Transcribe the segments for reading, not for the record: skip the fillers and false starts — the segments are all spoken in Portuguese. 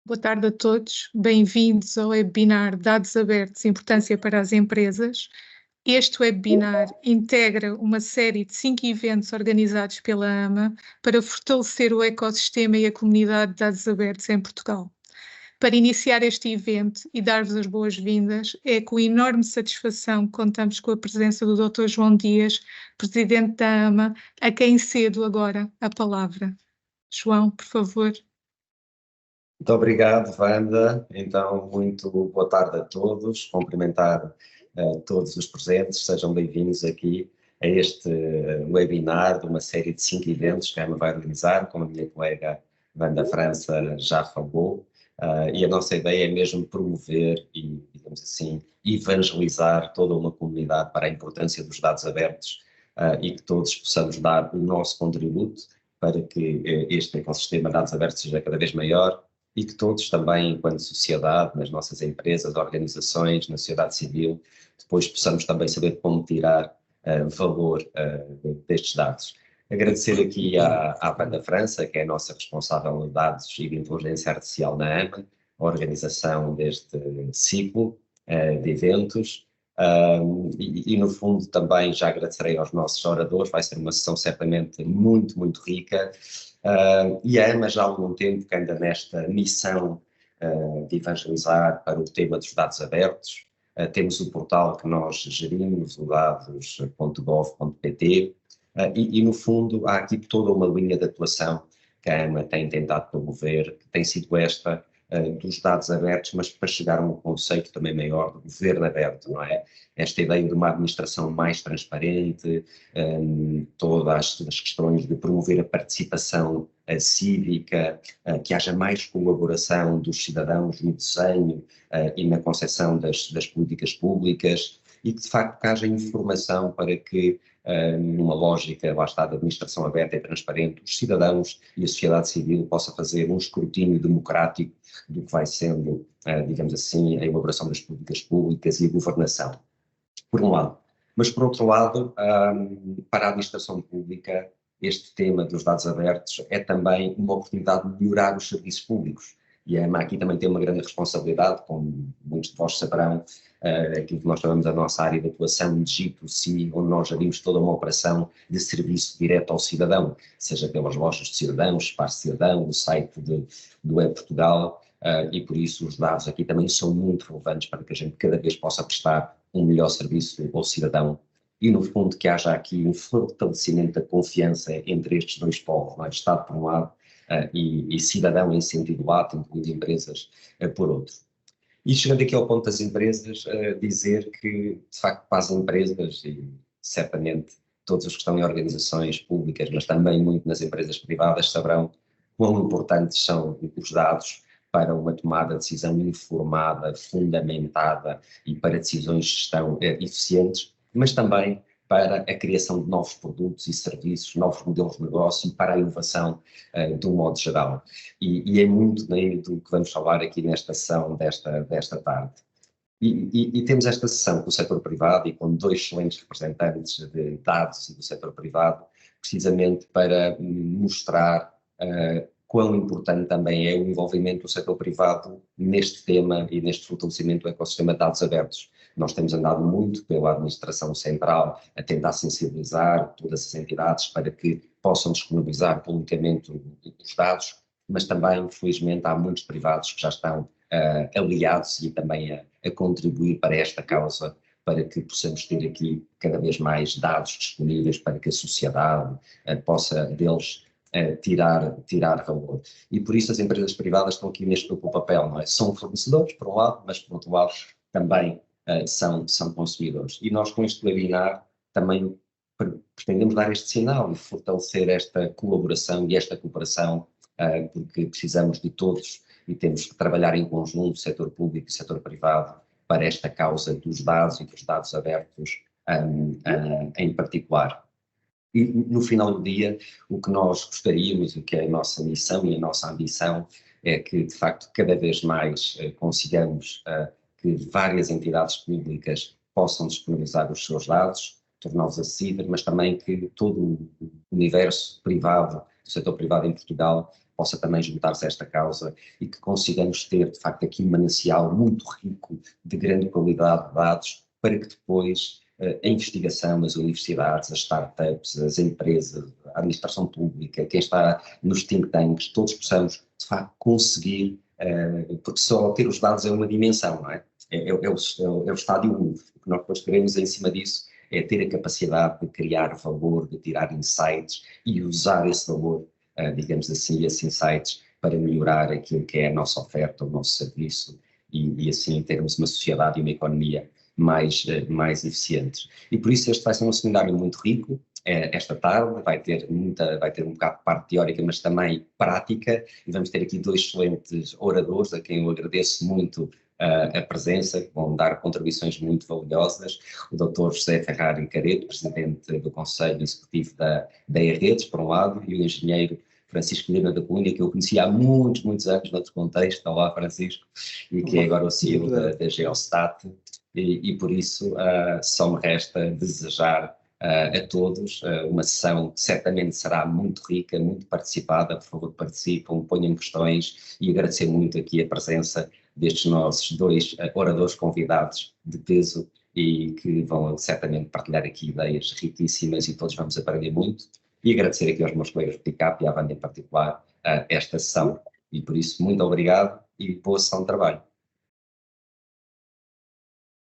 Boa tarde a todos, bem-vindos ao webinar Dados Abertos, Importância para as Empresas. Este webinar integra uma série de 5 eventos organizados pela AMA para fortalecer o ecossistema e a comunidade de dados abertos em Portugal. Para iniciar este evento e dar-vos as boas-vindas, é com enorme satisfação que contamos com a presença do Dr. João Dias, Presidente da AMA, a quem cedo agora a palavra. João, por favor. Muito obrigado, Wanda. Então, muito boa tarde a todos. Cumprimentar todos os presentes. Sejam bem-vindos aqui a este webinar de uma série de 5 eventos que a AMA vai organizar, como a minha colega Wanda França já falou. E a nossa ideia é mesmo promover e, digamos assim, evangelizar toda uma comunidade para a importância dos dados abertos e que todos possamos dar o nosso contributo para que este ecossistema de dados abertos seja cada vez maior e que todos também, enquanto sociedade, nas nossas empresas, organizações, na sociedade civil, depois possamos também saber como tirar valor destes dados. Agradecer aqui à Wanda França, que é a nossa responsável de dados e de inteligência artificial na AMA, a organização deste ciclo de eventos. E no fundo também já agradecerei aos nossos oradores, vai ser uma sessão certamente muito, muito rica. E a AMA já há algum tempo que anda nesta missão de evangelizar para o tema dos dados abertos. Temos o portal que nós gerimos, o dados.gov.pt, e no fundo há aqui toda uma linha de atuação que a AMA tem tentado promover, que tem sido esta dos dados abertos, mas para chegar a um conceito também maior do governo aberto, não é? Esta ideia de uma administração mais transparente, todas as questões de promover a participação cívica, que haja mais colaboração dos cidadãos no desenho e na concepção das políticas públicas e que de facto que haja informação para que numa lógica, lá está, de administração aberta e transparente, os cidadãos e a sociedade civil possa fazer um escrutínio democrático do que vai sendo, digamos assim, a elaboração das políticas públicas e a governação, por um lado. Mas, por outro lado, para a administração pública, este tema dos dados abertos é também uma oportunidade de melhorar os serviços públicos. E a AMA aqui também tem uma grande responsabilidade, como muitos de vós saberão, aquilo que nós chamamos a nossa área de atuação G2C, onde nós gerimos toda uma operação de serviço direto ao cidadão, seja pelas lojas de cidadãos, Espaço Cidadão, o site do E-Portugal, e por isso os dados aqui também são muito relevantes para que a gente cada vez possa prestar um melhor serviço ao cidadão e, no fundo, que haja aqui um fortalecimento da confiança entre estes dois povos, não é? Estado por um lado e cidadão em sentido lato, incluindo empresas por outro. E chegando aqui ao ponto das empresas, dizer que, de facto, para as empresas, e certamente todos os que estão em organizações públicas, mas também muito nas empresas privadas, saberão quão importantes são os dados para uma tomada de decisão informada, fundamentada e para decisões de gestão eficientes, mas também para a criação de novos produtos e serviços, novos modelos de negócio e para a inovação de um modo geral. E é muito do que vamos falar aqui nesta sessão desta tarde. E temos esta sessão com o setor privado e com 2 excelentes representantes de dados e do setor privado, precisamente para mostrar quão importante também é o envolvimento do setor privado neste tema e neste fortalecimento do ecossistema de dados abertos. Nós temos andado muito pela administração central a tentar sensibilizar todas as entidades para que possam disponibilizar publicamente os dados, mas também, felizmente, há muitos privados que já estão aliados e também a contribuir para esta causa, para que possamos ter aqui cada vez mais dados disponíveis para que a sociedade possa deles tirar valor. E por isso as empresas privadas estão aqui neste duplo papel, não é? São fornecedores, por um lado, mas por outro lado também são consumidores. E nós com este webinar também pretendemos dar este sinal e fortalecer esta colaboração e esta cooperação, porque precisamos de todos e temos que trabalhar em conjunto, setor público e setor privado, para esta causa dos dados e dos dados abertos em particular. E no final do dia, o que nós gostaríamos, o que é a nossa missão e a nossa ambição, é que, de facto, cada vez mais consigamos que várias entidades públicas possam disponibilizar os seus dados, torná-los acessíveis, mas também que todo o universo privado, do setor privado em Portugal, possa também juntar-se a esta causa e que consigamos ter, de facto, aqui um manancial muito rico de grande qualidade de dados para que depois a investigação, as universidades, as startups, as empresas, a administração pública, quem está nos think tanks, todos possamos, de facto, conseguir, porque só ter os dados é uma dimensão, não é? É o estádio 1. O que nós depois queremos em cima disso é ter a capacidade de criar valor, de tirar insights e usar esse valor, digamos assim, esses insights para melhorar aquilo que é a nossa oferta, o nosso serviço e assim termos uma sociedade e uma economia mais eficientes. E por isso este vai ser um seminário muito rico, esta tarde, vai ter um bocado de parte teórica, mas também prática, e vamos ter aqui dois excelentes oradores, a quem eu agradeço muito a presença, que vão dar contribuições muito valiosas, o Dr. José Ferrari Careto, Presidente do Conselho Executivo da E-Redes, por um lado, e o engenheiro Francisco Lima da Cunha, que eu conheci há muitos anos, noutro contexto. Olá, Francisco, e que é agora o CEO da Geostat, e por isso só me resta desejar a todos uma sessão que certamente será muito rica, muito participada. Por favor, participem, ponham questões, e agradecer muito aqui a presença destes nossos dois oradores convidados de peso e que vão certamente partilhar aqui ideias riquíssimas e todos vamos aprender muito. E agradecer aqui aos meus colegas do TICAP e à Wanda em particular esta sessão. E por isso, muito obrigado e boa sessão de trabalho.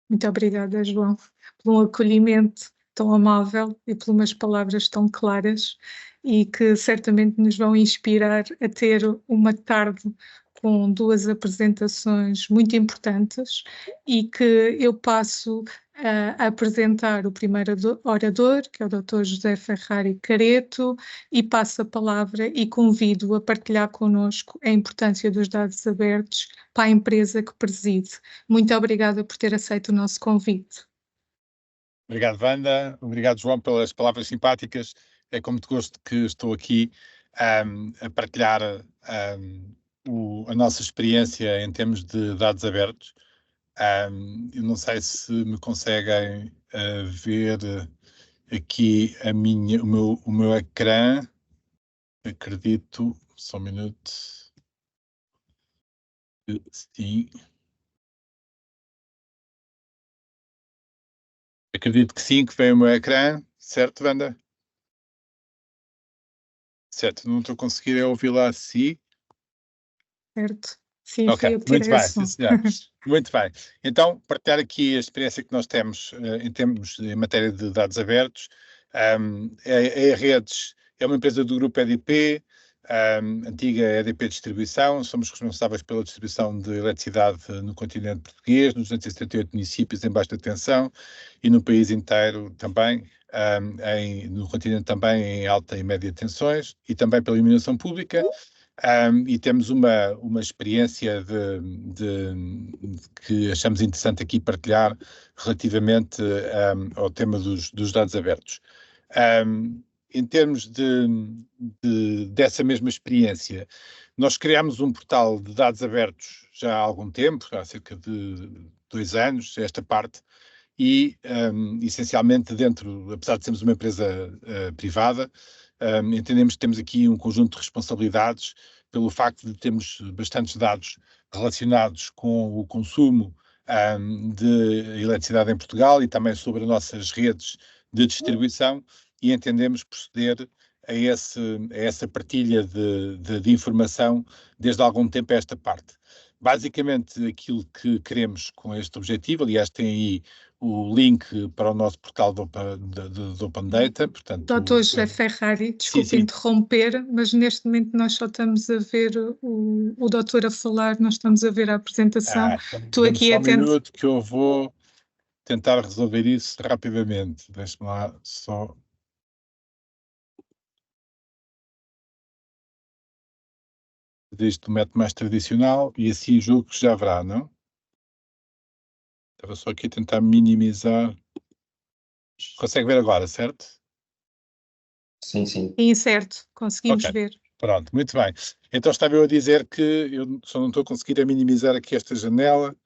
Muito obrigada, João, pelo acolhimento tão amável e por umas palavras tão claras e que certamente nos vão inspirar a ter uma tarde com duas apresentações muito importantes e que eu passo a apresentar o primeiro orador, que é o Dr. José Ferrari Careto, e passo a palavra e convido a partilhar connosco a importância dos dados abertos para a empresa que preside. Muito obrigada por ter aceito o nosso convite. Obrigado, Wanda. Obrigado, João, pelas palavras simpáticas. É com muito gosto que estou aqui a partilhar a nossa experiência em termos de dados abertos. Eu não sei se me conseguem ver aqui o meu ecrã. Acredito, só um minuto. Sim. Acredito que sim, que vem o meu ecrã. Certo, Wanda? Certo, não estou a conseguir ouvi-la assim. Certo? Sim, Ok, foi eu que muito tirei bem, a som. sim, senhor. Muito bem. Então, partilhar aqui a experiência que nós temos em matéria de dados abertos. A E-Redes é uma empresa do grupo EDP, antiga EDP Distribuição. Somos responsáveis pela distribuição de eletricidade no continente português, nos 278 municípios em baixa tensão e no país inteiro também, no continente também em alta e média tensões, e também pela iluminação pública. E temos uma experiência que achamos interessante aqui partilhar relativamente ao tema dos dados abertos. Em termos dessa mesma experiência, nós criámos um portal de dados abertos já há algum tempo, há cerca de 2 anos, esta parte, e essencialmente apesar de sermos uma empresa privada, entendemos que temos aqui um conjunto de responsabilidades pelo facto de termos bastantes dados relacionados com o consumo de eletricidade em Portugal e também sobre as nossas redes de distribuição, e entendemos proceder a essa partilha de informação desde há algum tempo a esta parte. Basicamente, aquilo que queremos com este objetivo, aliás, tem aí o link para o nosso portal de Open Data, portanto... Dr. José Ferrari, desculpe interromper, mas neste momento nós só estamos a ver o doutor a falar, não estamos a ver a apresentação. Estou aqui só um minuto que eu vou tentar resolver isso rapidamente. Deixe-me lá só... Isto método mais tradicional e assim julgo que já haverá, não? Estava só aqui a tentar minimizar. Consegue ver agora, certo? Sim, sim. Sim, certo. Conseguimos ver. Pronto, muito bem. Então estava eu a dizer que eu só não estou a conseguir minimizar aqui esta janela,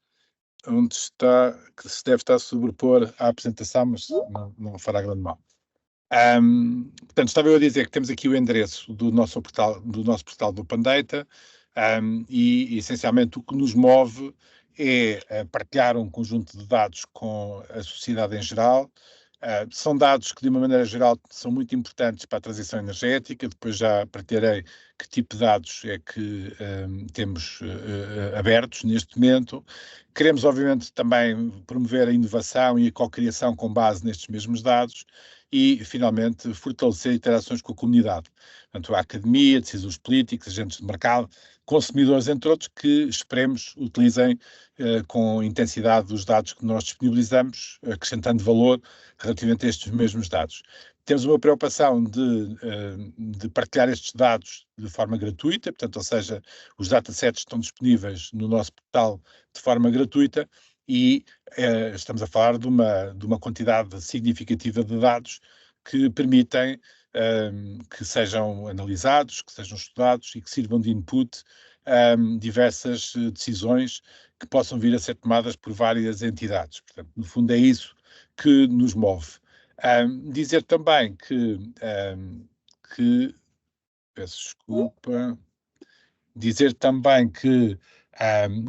que se deve estar a sobrepor à apresentação, mas não fará grande mal. Portanto, estava eu a dizer que temos aqui o endereço do nosso portal do Open Data, e essencialmente o que nos move é partilhar um conjunto de dados com a sociedade em geral. São dados que, de uma maneira geral, são muito importantes para a transição energética. Depois já partilharei que tipo de dados é que temos abertos neste momento. Queremos, obviamente, também promover a inovação e a cocriação com base nestes mesmos dados e, finalmente, fortalecer interações com a comunidade. Portanto, a academia, decisores políticos, agentes de mercado, consumidores, entre outros, que esperemos utilizem com intensidade os dados que nós disponibilizamos, acrescentando valor relativamente a estes mesmos dados. Temos uma preocupação de partilhar estes dados de forma gratuita, portanto, ou seja, os datasets estão disponíveis no nosso portal de forma gratuita e estamos a falar de uma quantidade significativa de dados que permitem que sejam analisados, que sejam estudados e que sirvam de input diversas decisões que possam vir a ser tomadas por várias entidades. Portanto, no fundo é isso que nos move. Dizer também peço desculpa, dizer também que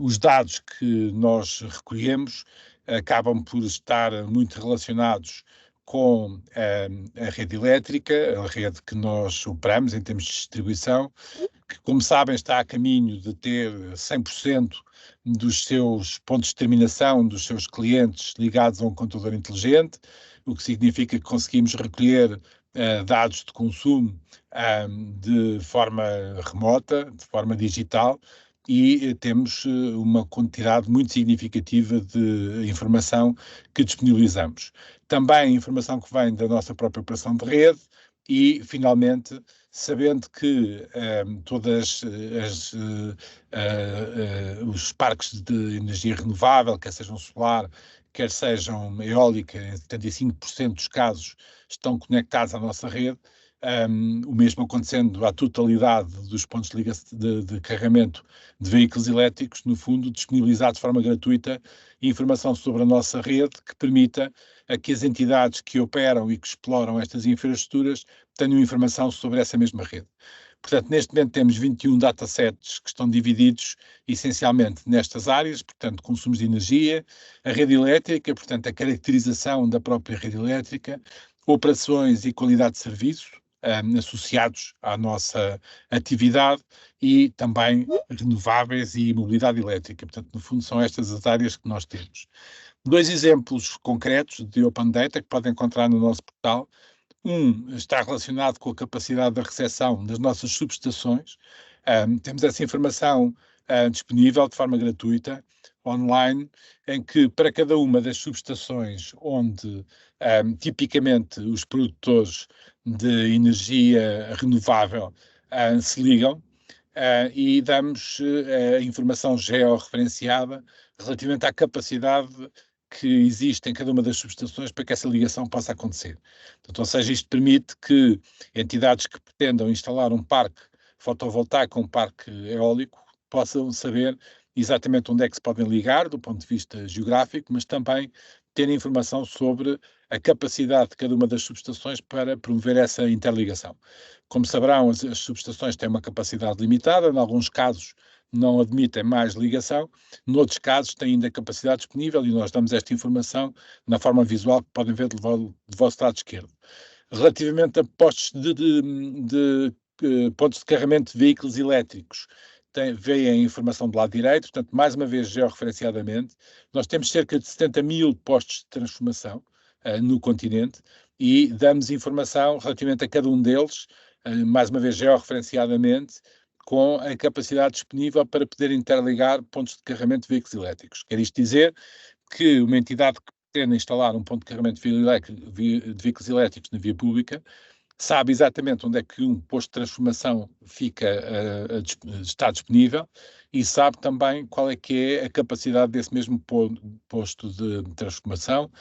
os dados que nós recolhemos acabam por estar muito relacionados com a rede elétrica, a rede que nós operamos em termos de distribuição, que, como sabem, está a caminho de ter 100% dos seus pontos de terminação, dos seus clientes ligados a um contador inteligente, o que significa que conseguimos recolher dados de consumo de forma remota, de forma digital, e temos uma quantidade muito significativa de informação que disponibilizamos. Também informação que vem da nossa própria operação de rede e, finalmente, sabendo que todas os parques de energia renovável, quer sejam solar, quer sejam eólica, em 75% dos casos estão conectados à nossa rede, o mesmo acontecendo à totalidade dos pontos de carregamento de veículos elétricos, no fundo, disponibilizar de forma gratuita informação sobre a nossa rede que permita a que as entidades que operam e que exploram estas infraestruturas tenham informação sobre essa mesma rede. Portanto, neste momento temos 21 datasets que estão divididos essencialmente nestas áreas, portanto, consumos de energia, a rede elétrica, portanto, a caracterização da própria rede elétrica, operações e qualidade de serviço, associados à nossa atividade e também renováveis e mobilidade elétrica. Portanto, no fundo, são estas as áreas que nós temos. 2 exemplos concretos de Open Data que podem encontrar no nosso portal. Um está relacionado com a capacidade da recepção das nossas subestações. Temos essa informação disponível de forma gratuita, online, em que para cada uma das subestações onde tipicamente os produtores de energia renovável se ligam, e damos a informação georreferenciada relativamente à capacidade que existe em cada uma das subestações para que essa ligação possa acontecer. Portanto, ou seja, isto permite que entidades que pretendam instalar um parque fotovoltaico, um parque eólico, possam saber exatamente onde é que se podem ligar do ponto de vista geográfico, mas também ter informação sobre a capacidade de cada uma das subestações para promover essa interligação. Como saberão, as subestações têm uma capacidade limitada, em alguns casos não admitem mais ligação, noutros casos têm ainda capacidade disponível e nós damos esta informação na forma visual que podem ver do vosso lado esquerdo. Relativamente a postos pontos de carregamento de veículos elétricos, veem a informação do lado direito, portanto, mais uma vez georreferenciadamente, nós temos cerca de 70 mil postos de transformação no continente e damos informação relativamente a cada um deles, mais uma vez georreferenciadamente, com a capacidade disponível para poder interligar pontos de carregamento de veículos elétricos. Quer isto dizer que uma entidade que pretende instalar um ponto de carregamento de veículos elétricos na via pública sabe exatamente onde é que um posto de transformação está disponível e sabe também qual é que é a capacidade desse mesmo posto de transformação,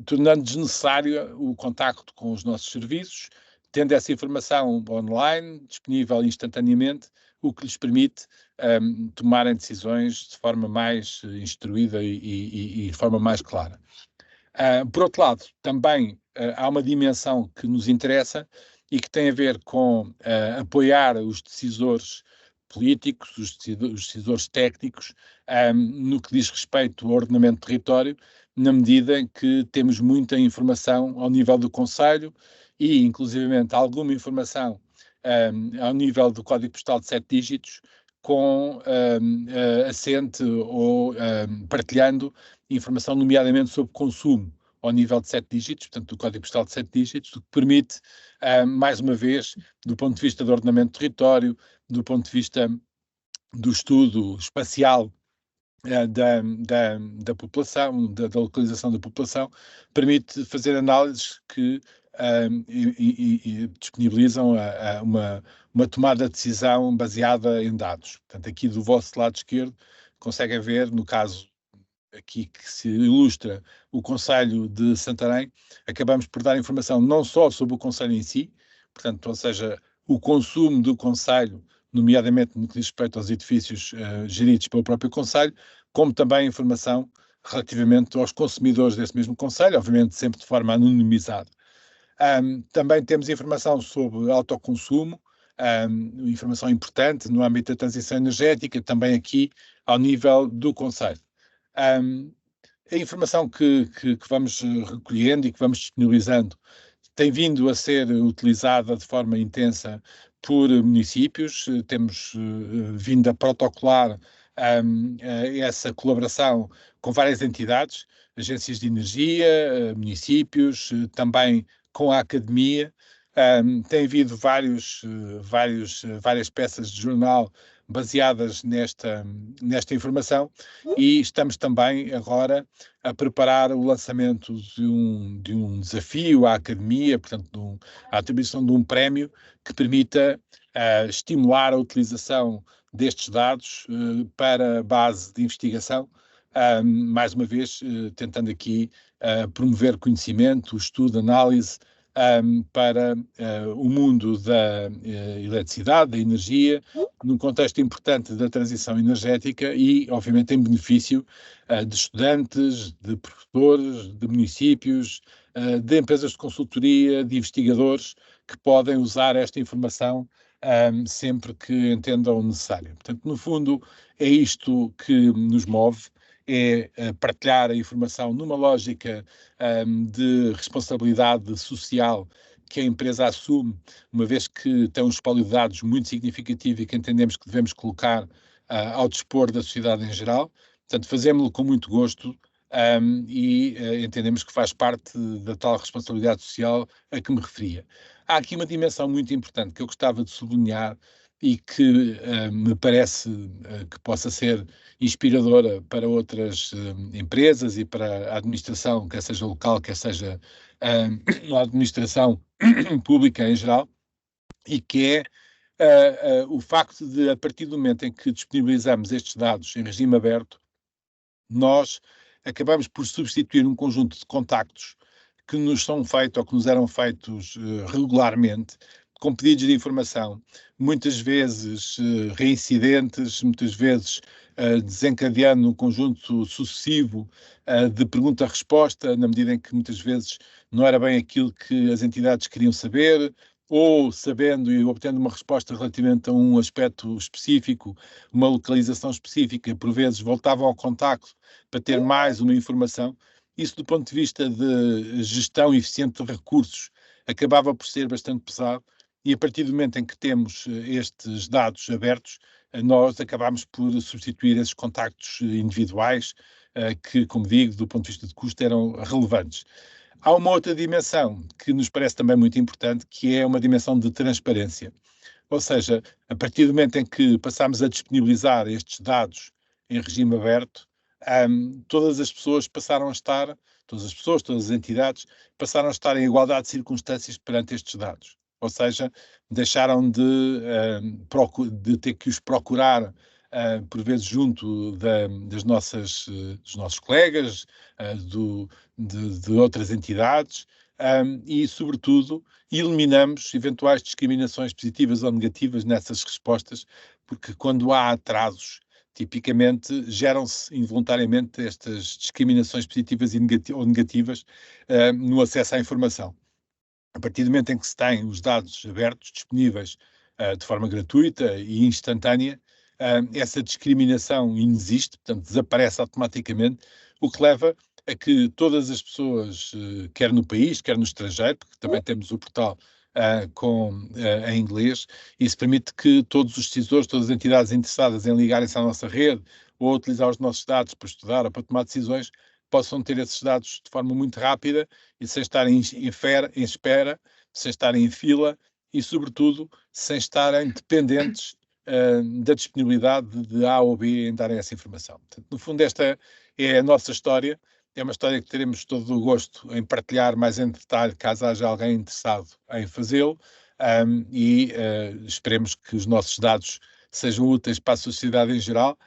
tornando desnecessário o contacto com os nossos serviços, tendo essa informação online, disponível instantaneamente, o que lhes permite tomarem decisões de forma mais instruída e de forma mais clara. Por outro lado, também há uma dimensão que nos interessa e que tem a ver com apoiar os decisores políticos, os decisores técnicos, no que diz respeito ao ordenamento do território, na medida em que temos muita informação ao nível do Conselho e, inclusivamente, alguma informação ao nível do Código Postal de 7 dígitos, com assente ou partilhando informação, nomeadamente sobre consumo ao nível de 7 dígitos, portanto, do Código Postal de 7 dígitos, o que permite, mais uma vez, do ponto de vista do ordenamento do território, do ponto de vista do estudo espacial da população, da localização da população, permite fazer análises que disponibilizam uma tomada de decisão baseada em dados. Portanto, aqui do vosso lado esquerdo, conseguem ver, no caso aqui que se ilustra o Conselho de Santarém, acabamos por dar informação não só sobre o Conselho em si, portanto, ou seja, o consumo do Conselho, nomeadamente no que diz respeito aos edifícios geridos pelo próprio Conselho, como também informação relativamente aos consumidores desse mesmo Conselho, obviamente sempre de forma anonimizada. Também temos informação sobre autoconsumo, informação importante no âmbito da transição energética, também aqui ao nível do Conselho. A informação que vamos recolhendo e que vamos disponibilizando tem vindo a ser utilizada de forma intensa por municípios, temos vindo a protocolar essa colaboração com várias entidades, agências de energia, municípios, também com a academia. Tem havido várias peças de jornal baseadas nesta informação e estamos também agora a preparar o lançamento de um desafio à academia, portanto, a atribuição de um prémio que permita estimular a utilização destes dados para a base de investigação, mais uma vez tentando aqui promover conhecimento, estudo, análise para o mundo da eletricidade, da energia, num contexto importante da transição energética e, obviamente, em benefício de estudantes, de professores, de municípios, de empresas de consultoria, de investigadores que podem usar esta informação sempre que entendam necessário. Portanto, no fundo, é isto que nos move, é partilhar a informação numa lógica de responsabilidade social que a empresa assume, uma vez que tem um espólio de dados muito significativo e que entendemos que devemos colocar ao dispor da sociedade em geral. Portanto, fazemos-lo com muito gosto e entendemos que faz parte da tal responsabilidade social a que me referia. Há aqui uma dimensão muito importante que eu gostava de sublinhar e que me parece que possa ser inspiradora para outras empresas e para a administração, quer seja local, quer seja a administração pública em geral, e que é o facto de, a partir do momento em que disponibilizamos estes dados em regime aberto, nós acabamos por substituir um conjunto de contactos que nos são feitos ou que nos eram feitos regularmente, com pedidos de informação, muitas vezes reincidentes, muitas vezes desencadeando um conjunto sucessivo de pergunta-resposta, na medida em que muitas vezes não era bem aquilo que as entidades queriam saber, ou sabendo e obtendo uma resposta relativamente a um aspecto específico, uma localização específica, por vezes voltavam ao contacto para ter mais uma informação. Isso, do ponto de vista de gestão eficiente de recursos, acabava por ser bastante pesado. E a partir do momento em que temos estes dados abertos, nós acabamos por substituir esses contactos individuais que, como digo, do ponto de vista de custo, eram relevantes. Há uma outra dimensão que nos parece também muito importante, que é uma dimensão de transparência. Ou seja, a partir do momento em que passamos a disponibilizar estes dados em regime aberto, todas as pessoas passaram a estar, todas as entidades, passaram a estar em igualdade de circunstâncias perante estes dados. Ou seja, deixaram de ter que os procurar, por vezes, junto dos nossos colegas, de outras entidades, e, sobretudo, eliminamos eventuais discriminações positivas ou negativas nessas respostas, porque quando há atrasos, tipicamente geram-se involuntariamente estas discriminações positivas ou negativas no acesso à informação. A partir do momento em que se têm os dados abertos, disponíveis de forma gratuita e instantânea, essa discriminação inexiste, portanto, desaparece automaticamente, o que leva a que todas as pessoas, quer no país, quer no estrangeiro, porque também temos o portal em inglês, isso permite que todos os decisores, todas as entidades interessadas em ligarem-se à nossa rede ou a utilizar os nossos dados para estudar ou para tomar decisões, possam ter esses dados de forma muito rápida e sem estarem em espera, sem estarem em fila e, sobretudo, sem estarem dependentes da disponibilidade de A ou B em darem essa informação. Portanto, no fundo, esta é a nossa história. É uma história que teremos todo o gosto em partilhar mais em detalhe, caso haja alguém interessado em fazê-lo, e esperemos que os nossos dados sejam úteis para a sociedade em geral,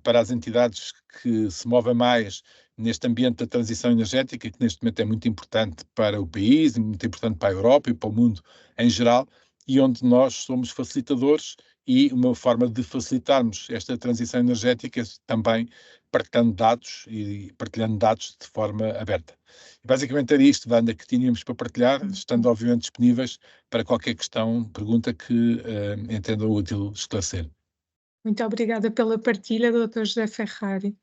para as entidades que se movem mais neste ambiente da transição energética, que neste momento é muito importante para o país, muito importante para a Europa e para o mundo em geral, e onde nós somos facilitadores, e uma forma de facilitarmos esta transição energética é também partilhando dados e partilhando dados de forma aberta. E basicamente era isto, Wanda, que tínhamos para partilhar, estando obviamente disponíveis para qualquer questão, pergunta que entendam útil esclarecer. Muito obrigada pela partilha, Dr. José Ferrari.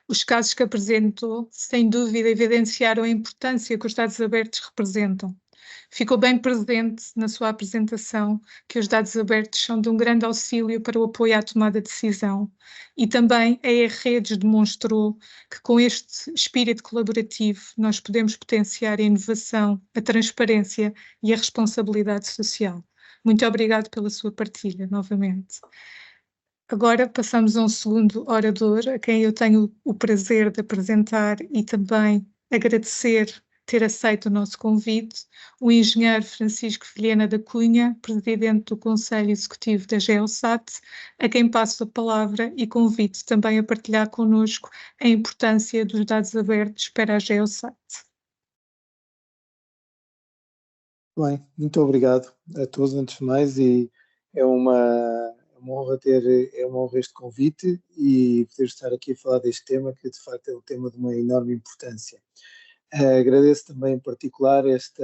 Os casos que apresentou, sem dúvida, evidenciaram a importância que os dados abertos representam. Ficou bem presente na sua apresentação que os dados abertos são de um grande auxílio para o apoio à tomada de decisão, e também a E-Redes demonstrou que com este espírito colaborativo nós podemos potenciar a inovação, a transparência e a responsabilidade social. Muito obrigado pela sua partilha, novamente. Agora passamos a um segundo orador, a quem eu tenho o prazer de apresentar e também agradecer ter aceito o nosso convite, o engenheiro Francisco Vilhena da Cunha, presidente do Conselho Executivo da Geosat, a quem passo a palavra e convido também a partilhar connosco a importância dos dados abertos para a Geosat. Bem, muito obrigado a todos, antes de mais, e é uma honra este convite e poder estar aqui a falar deste tema, que de facto é um tema de uma enorme importância. Agradeço também em particular este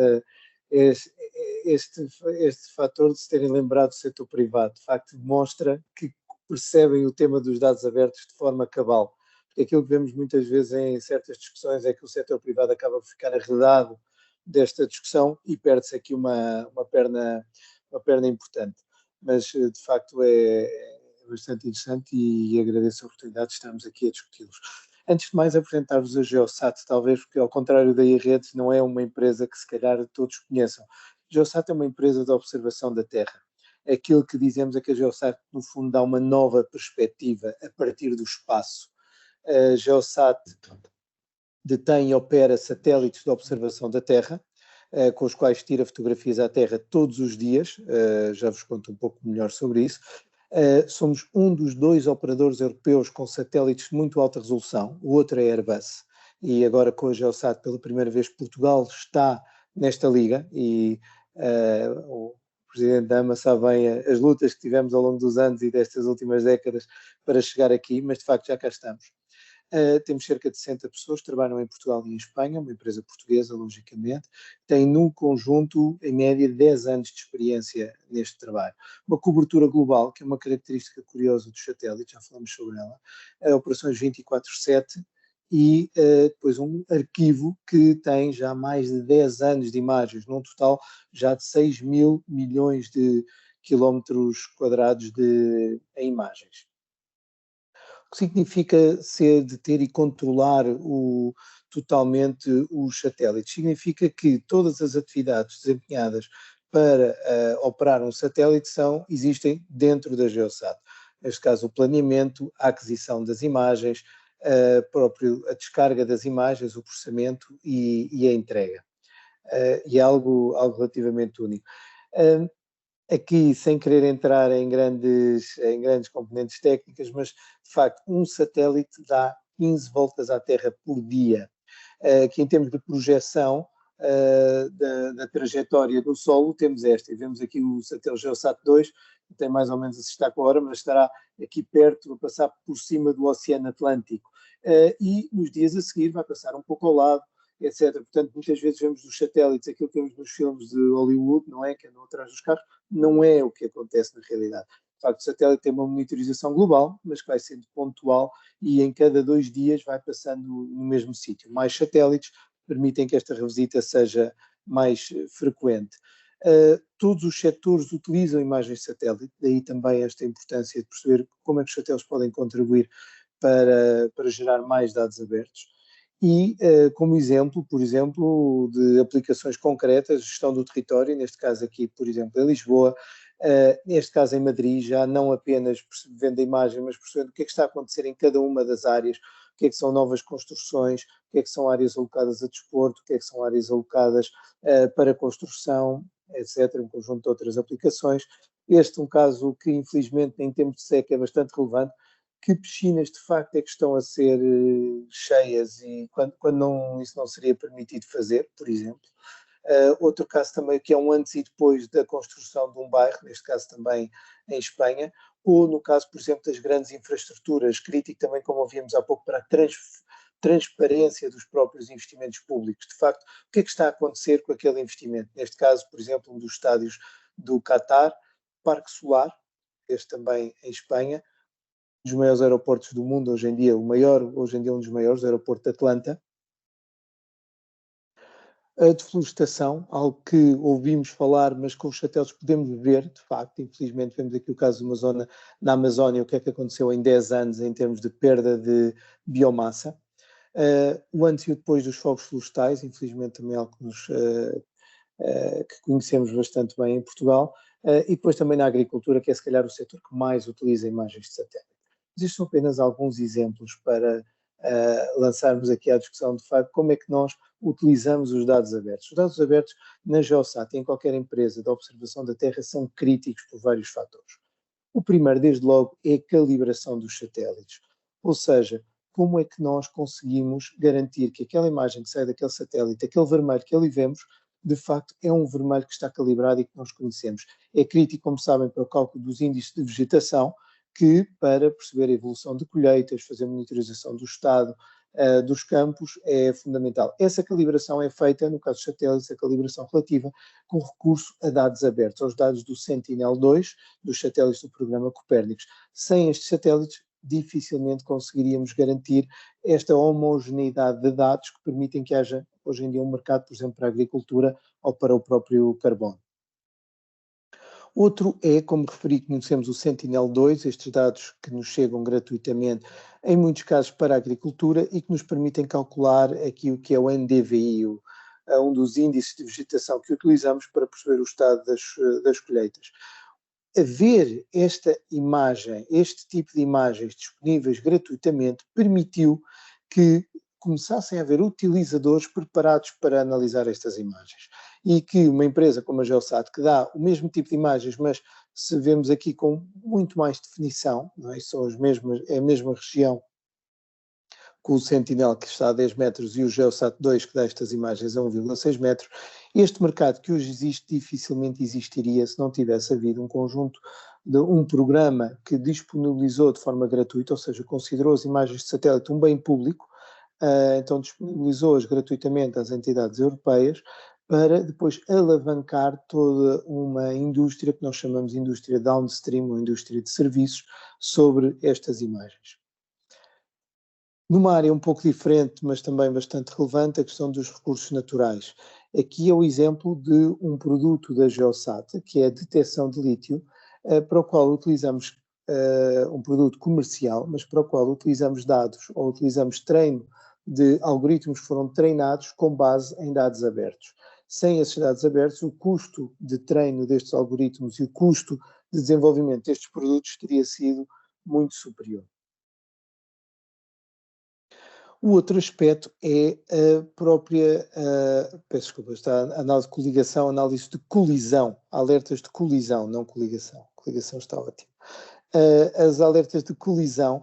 fator de se terem lembrado do setor privado. De facto, demonstra que percebem o tema dos dados abertos de forma cabal. Porque aquilo que vemos muitas vezes em certas discussões é que o setor privado acaba por ficar arredado desta discussão e perde-se aqui uma perna importante. Mas, de facto, é bastante interessante e agradeço a oportunidade de estarmos aqui a discuti-los. Antes de mais, apresentar-vos a Geosat, talvez porque, ao contrário da E-Redes, não é uma empresa que se calhar todos conheçam. A Geosat é uma empresa de observação da Terra. Aquilo que dizemos é que a Geosat, no fundo, dá uma nova perspectiva a partir do espaço. A Geosat detém e opera satélites de observação da Terra, com os quais tira fotografias à Terra todos os dias, já vos conto um pouco melhor sobre isso. Somos um dos 2 operadores europeus com satélites de muito alta resolução, o outro é a Airbus, e agora com a Geosat pela primeira vez Portugal está nesta liga, e o Presidente da AMA sabe bem as lutas que tivemos ao longo dos anos e destas últimas décadas para chegar aqui, mas de facto já cá estamos. Temos cerca de 60 pessoas que trabalham em Portugal e em Espanha, uma empresa portuguesa, logicamente, tem no conjunto, em média, 10 anos de experiência neste trabalho. Uma cobertura global, que é uma característica curiosa dos satélites, já falamos sobre ela, operações 24/7 e depois um arquivo que tem já mais de 10 anos de imagens, num total já de 6 mil milhões de quilómetros quadrados em imagens. O que significa de ter e controlar totalmente os satélites? Significa que todas as atividades desempenhadas para operar um satélite existem dentro da Geosat. Neste caso, o planeamento, a aquisição das imagens, a descarga das imagens, o processamento e a entrega. E é algo relativamente único. Aqui, sem querer entrar em grandes componentes técnicas, mas de facto um satélite dá 15 voltas à Terra por dia, que em termos de projeção da trajetória do solo temos esta, e vemos aqui o satélite Geosat 2, tem mais ou menos a se está com a hora, mas estará aqui perto, a passar por cima do Oceano Atlântico. E nos dias a seguir vai passar um pouco ao lado, etc. Portanto, muitas vezes vemos os satélites, aquilo que vemos nos filmes de Hollywood, não é? Que andam atrás dos carros, não é o que acontece na realidade. De facto, o satélite tem uma monitorização global, mas que vai sendo pontual e em cada 2 dias vai passando no mesmo sítio. Mais satélites permitem que esta revisita seja mais frequente. Todos os setores utilizam imagens de satélite, daí também esta importância de perceber como é que os satélites podem contribuir para gerar mais dados abertos. E como exemplo, por exemplo, de aplicações concretas, gestão do território, neste caso aqui, por exemplo, em Lisboa, neste caso em Madrid, já não apenas vendo a imagem, mas percebendo o que é que está a acontecer em cada uma das áreas, o que é que são novas construções, o que é que são áreas alocadas a desporto, o que é que são áreas alocadas para construção, etc., um conjunto de outras aplicações. Este é um caso que, infelizmente, em tempo de seca é bastante relevante. Que piscinas de facto é que estão a ser cheias e quando não, isso não seria permitido fazer, por exemplo. Outro caso também que é um antes e depois da construção de um bairro, neste caso também em Espanha, ou no caso, por exemplo, das grandes infraestruturas, crítico também, como ouvíamos há pouco, para a transparência dos próprios investimentos públicos. De facto, o que é que está a acontecer com aquele investimento? Neste caso, por exemplo, um dos estádios do Qatar, Parque Solar, este também em Espanha, um dos maiores aeroportos do mundo hoje em dia, um dos maiores, o aeroporto de Atlanta. A deflorestação, algo que ouvimos falar, mas com os satélites podemos ver, de facto, infelizmente vemos aqui o caso na Amazónia, o que é que aconteceu em 10 anos em termos de perda de biomassa. O antes e o depois dos fogos florestais, infelizmente também é algo que conhecemos bastante bem em Portugal, e depois também na agricultura, que é se calhar o setor que mais utiliza imagens de satélite. Estes são apenas alguns exemplos para lançarmos aqui à discussão de facto como é que nós utilizamos os dados abertos. Os dados abertos na Geosat e em qualquer empresa de observação da Terra são críticos por vários fatores. O primeiro, desde logo, é a calibração dos satélites. Ou seja, como é que nós conseguimos garantir que aquela imagem que sai daquele satélite, aquele vermelho que ali vemos, de facto é um vermelho que está calibrado e que nós conhecemos. É crítico, como sabem, para o cálculo dos índices de vegetação, que para perceber a evolução de colheitas, fazer monitorização do estado dos campos é fundamental. Essa calibração é feita, no caso dos satélites, a calibração relativa com recurso a dados abertos, aos dados do Sentinel-2, dos satélites do programa Copérnicos. Sem estes satélites, dificilmente conseguiríamos garantir esta homogeneidade de dados que permitem que haja, hoje em dia, um mercado, por exemplo, para a agricultura ou para o próprio carbono. Outro é, como referi, conhecemos o Sentinel-2, estes dados que nos chegam gratuitamente, em muitos casos para a agricultura e que nos permitem calcular aqui o que é o NDVI, um dos índices de vegetação que utilizamos para perceber o estado das colheitas. Haver esta imagem, este tipo de imagens disponíveis gratuitamente, permitiu que começassem a haver utilizadores preparados para analisar estas imagens. E que uma empresa como a Geosat, que dá o mesmo tipo de imagens, mas se vemos aqui com muito mais definição, não é? São é a mesma região com o Sentinel que está a 10 metros e o Geosat 2 que dá estas imagens a 1,6 metros, este mercado que hoje existe dificilmente existiria se não tivesse havido um programa que disponibilizou de forma gratuita, ou seja, considerou as imagens de satélite um bem público, então disponibilizou-as gratuitamente às entidades europeias para depois alavancar toda uma indústria que nós chamamos de indústria downstream, ou indústria de serviços, sobre estas imagens. Numa área um pouco diferente, mas também bastante relevante, a questão dos recursos naturais. Aqui é o exemplo de um produto da Geosat, que é a detecção de lítio, para o qual utilizamos um produto comercial, mas para o qual utilizamos dados ou utilizamos treino de algoritmos que foram treinados com base em dados abertos. Sem esses dados abertos, o custo de treino destes algoritmos e o custo de desenvolvimento destes produtos teria sido muito superior. O outro aspecto é a própria, peço desculpa, está a análise de coligação, análise de colisão, alertas de colisão, não coligação. Coligação está ótimo. As alertas de colisão,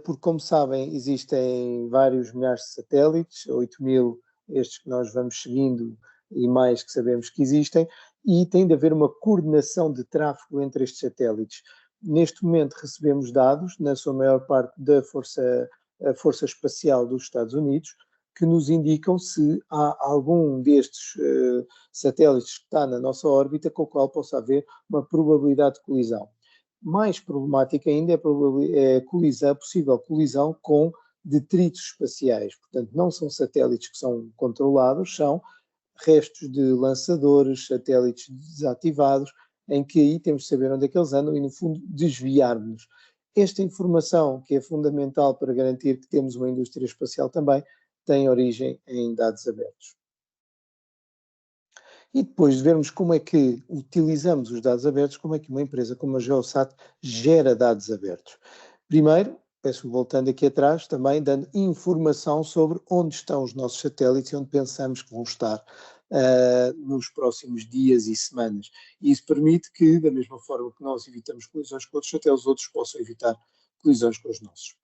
porque como sabem, existem vários milhares de satélites, 8.000 estes que nós vamos seguindo e mais que sabemos que existem, e tem de haver uma coordenação de tráfego entre estes satélites. Neste momento recebemos dados, na sua maior parte, da Força Espacial dos Estados Unidos, que nos indicam se há algum destes satélites que está na nossa órbita com o qual possa haver uma probabilidade de colisão. Mais problemática ainda é a possível colisão com detritos espaciais. Portanto, não são satélites que são controlados, são restos de lançadores, satélites desativados, em que aí temos de saber onde é que eles andam e, no fundo, desviarmos. Esta informação, que é fundamental para garantir que temos uma indústria espacial também, tem origem em dados abertos. E depois de vermos como é que utilizamos os dados abertos, como é que uma empresa como a Geosat gera dados abertos. Primeiro, peço voltando aqui atrás, também dando informação sobre onde estão os nossos satélites e onde pensamos que vão estar nos próximos dias e semanas. E isso permite que, da mesma forma que nós evitamos colisões com outros satélites, os outros possam evitar colisões com os nossos.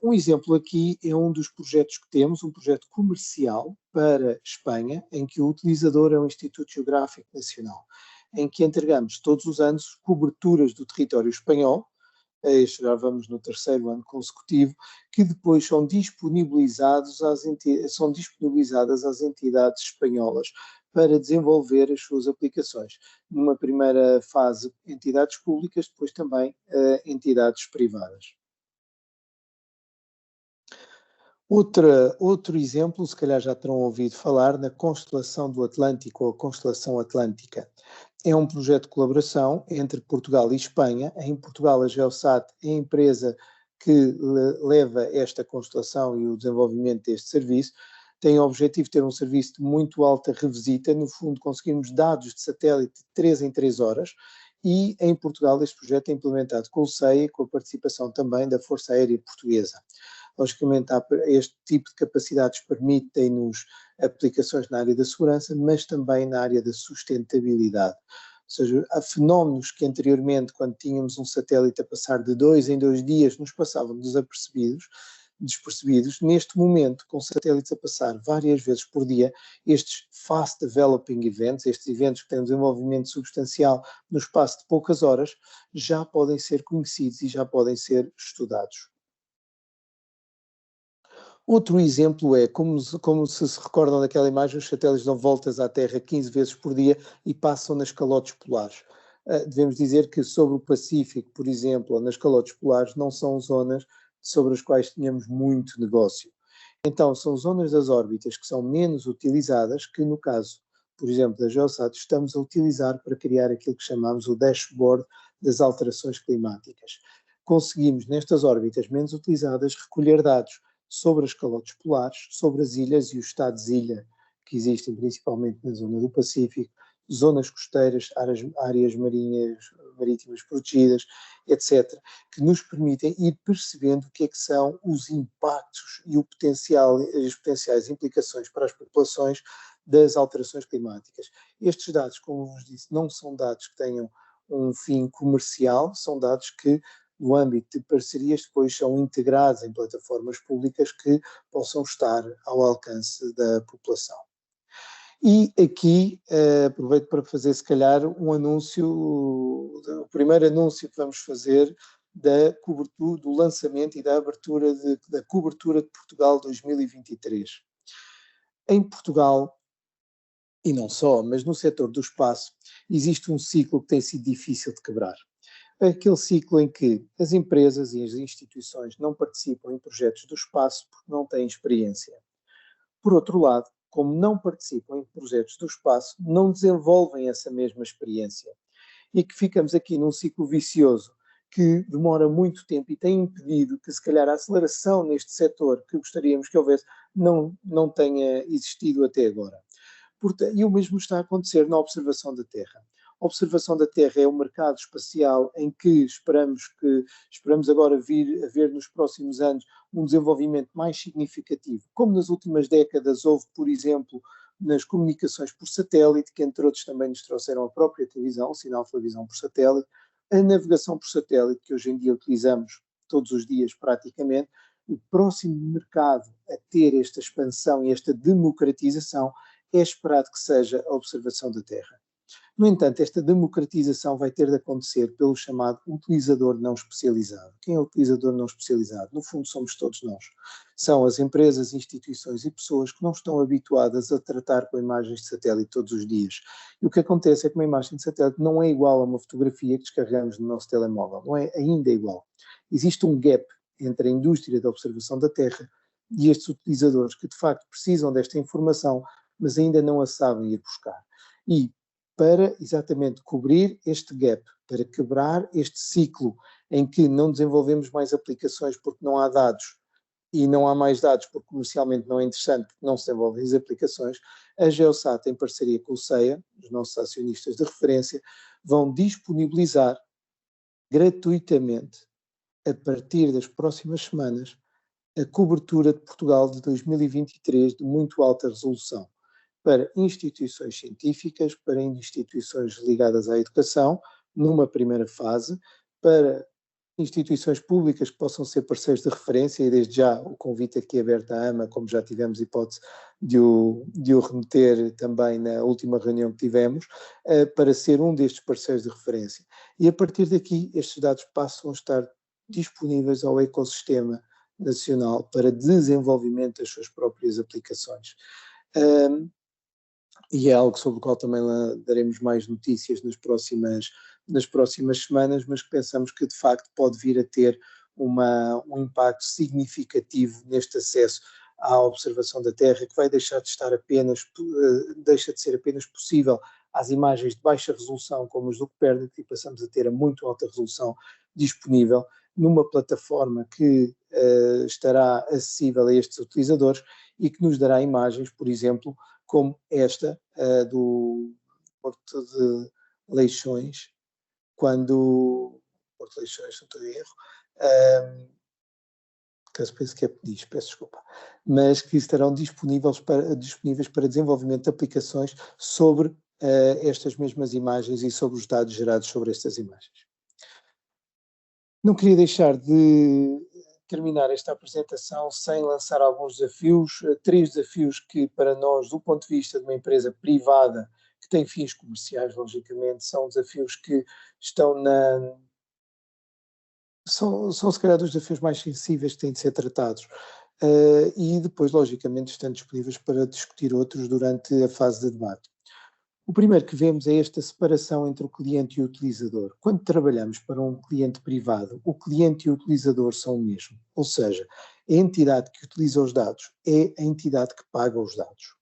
Um exemplo aqui é um dos projetos que temos, um projeto comercial para Espanha, em que o utilizador é o Instituto Geográfico Nacional, em que entregamos todos os anos coberturas do território espanhol, já vamos no terceiro ano consecutivo, que depois são disponibilizadas às entidades espanholas para desenvolver as suas aplicações. Numa primeira fase, entidades públicas, depois também entidades privadas. Outro exemplo, se calhar já terão ouvido falar, na Constelação do Atlântico, ou a Constelação Atlântica. É um projeto de colaboração entre Portugal e Espanha. Em Portugal, a Geosat é a empresa que leva esta constelação e o desenvolvimento deste serviço. Tem o objetivo de ter um serviço de muito alta revisita, no fundo conseguimos dados de satélite de 3 em 3 horas, e em Portugal este projeto é implementado com o CEI, com a participação também da Força Aérea Portuguesa. Logicamente, este tipo de capacidades permitem-nos aplicações na área da segurança, mas também na área da sustentabilidade. Ou seja, há fenómenos que anteriormente, quando tínhamos um satélite a passar de 2 em 2 dias, nos passavam despercebidos. Neste momento, com satélites a passar várias vezes por dia, estes fast developing events, estes eventos que têm um desenvolvimento substancial no espaço de poucas horas, já podem ser conhecidos e já podem ser estudados. Outro exemplo é, como se recordam daquela imagem, os satélites dão voltas à Terra 15 vezes por dia e passam nas calotes polares. Devemos dizer que sobre o Pacífico, por exemplo, ou nas calotes polares, não são zonas sobre as quais tínhamos muito negócio. Então, são zonas das órbitas que são menos utilizadas, que no caso, por exemplo, da Geosat, estamos a utilizar para criar aquilo que chamamos o dashboard das alterações climáticas. Conseguimos, nestas órbitas menos utilizadas, recolher dados sobre as calotes polares, sobre as ilhas e os estados-ilha que existem principalmente na zona do Pacífico, zonas costeiras, áreas marítimas protegidas, etc., que nos permitem ir percebendo o que é que são os impactos e as potenciais implicações para as populações das alterações climáticas. Estes dados, como vos disse, não são dados que tenham um fim comercial, são dados que, no âmbito de parcerias, depois são integrados em plataformas públicas que possam estar ao alcance da população. E aqui aproveito para fazer, se calhar, um anúncio, o primeiro anúncio que vamos fazer da cobertura, do lançamento e da abertura da cobertura de Portugal 2023. Em Portugal, e não só, mas no setor do espaço, existe um ciclo que tem sido difícil de quebrar. Aquele ciclo em que as empresas e as instituições não participam em projetos do espaço porque não têm experiência. Por outro lado, como não participam em projetos do espaço, não desenvolvem essa mesma experiência. E que ficamos aqui num ciclo vicioso que demora muito tempo e tem impedido que, se calhar, a aceleração neste setor que gostaríamos que houvesse não tenha existido até agora. E o mesmo está a acontecer na observação da Terra. A observação da Terra é um mercado espacial em que esperamos agora vir a ver nos próximos anos um desenvolvimento mais significativo. Como nas últimas décadas houve, por exemplo, nas comunicações por satélite, que entre outros também nos trouxeram a própria televisão, o sinal de televisão por satélite, a navegação por satélite, que hoje em dia utilizamos todos os dias praticamente. O próximo mercado a ter esta expansão e esta democratização é esperado que seja a observação da Terra. No entanto, esta democratização vai ter de acontecer pelo chamado utilizador não especializado. Quem é o utilizador não especializado? No fundo, somos todos nós. São as empresas, instituições e pessoas que não estão habituadas a tratar com imagens de satélite todos os dias. E o que acontece é que uma imagem de satélite não é igual a uma fotografia que descarregamos no nosso telemóvel. Não é ainda igual. Existe um gap entre a indústria da observação da Terra e estes utilizadores que, de facto, precisam desta informação, mas ainda não a sabem ir buscar. E para exatamente cobrir este gap, para quebrar este ciclo em que não desenvolvemos mais aplicações porque não há dados e não há mais dados porque comercialmente não é interessante, porque não se desenvolvem as aplicações, a Geosat, em parceria com o CEA, os nossos acionistas de referência, vão disponibilizar gratuitamente, a partir das próximas semanas, a cobertura de Portugal de 2023 de muito alta resolução, para instituições científicas, para instituições ligadas à educação, numa primeira fase, para instituições públicas que possam ser parceiros de referência, e desde já o convite aqui aberto à AMA, como já tivemos hipótese de o remeter também na última reunião que tivemos, para ser um destes parceiros de referência. E a partir daqui estes dados passam a estar disponíveis ao ecossistema nacional para desenvolvimento das suas próprias aplicações. E é algo sobre o qual também daremos mais notícias nas próximas semanas, mas que pensamos que de facto pode vir a ter um impacto significativo neste acesso à observação da Terra, que vai deixa de ser apenas possível às imagens de baixa resolução, como os do Copérnico, e passamos a ter a muito alta resolução disponível numa plataforma que estará acessível a estes utilizadores e que nos dará imagens, por exemplo, como esta do Porto de Leixões, Porto de Leixões, não estou em erro, penso que é Peniche, peço desculpa, mas que estarão disponíveis para desenvolvimento de aplicações sobre estas mesmas imagens e sobre os dados gerados sobre estas imagens. Não queria deixar de terminar esta apresentação sem lançar alguns desafios, 3 desafios que para nós, do ponto de vista de uma empresa privada que tem fins comerciais, logicamente, são desafios que estão são se calhar dos desafios mais sensíveis que têm de ser tratados. E depois, logicamente, estão disponíveis para discutir outros durante a fase de debate. O primeiro que vemos é esta separação entre o cliente e o utilizador. Quando trabalhamos para um cliente privado, o cliente e o utilizador são o mesmo. Ou seja, a entidade que utiliza os dados é a entidade que paga os dados.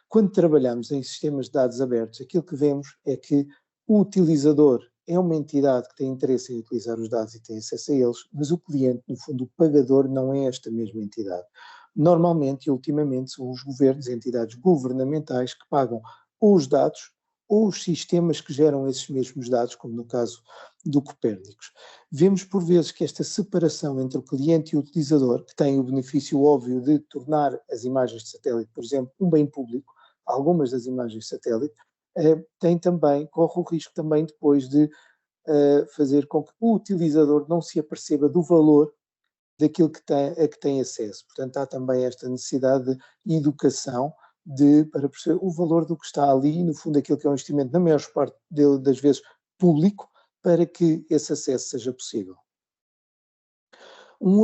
Quando trabalhamos em sistemas de dados abertos, aquilo que vemos é que o utilizador é uma entidade que tem interesse em utilizar os dados e tem acesso a eles, mas o cliente, no fundo, o pagador, não é esta mesma entidade. Normalmente e ultimamente são os governos, entidades governamentais que pagam ou os dados ou os sistemas que geram esses mesmos dados, como no caso do Copérnicos. Vemos por vezes que esta separação entre o cliente e o utilizador, que tem o benefício óbvio de tornar as imagens de satélite, por exemplo, um bem público, algumas das imagens de satélite, corre o risco também depois de fazer com que o utilizador não se aperceba do valor daquilo a que tem acesso. Portanto, há também esta necessidade de educação para perceber o valor do que está ali, no fundo aquilo que é um investimento, na maior parte das vezes, público, para que esse acesso seja possível. Uma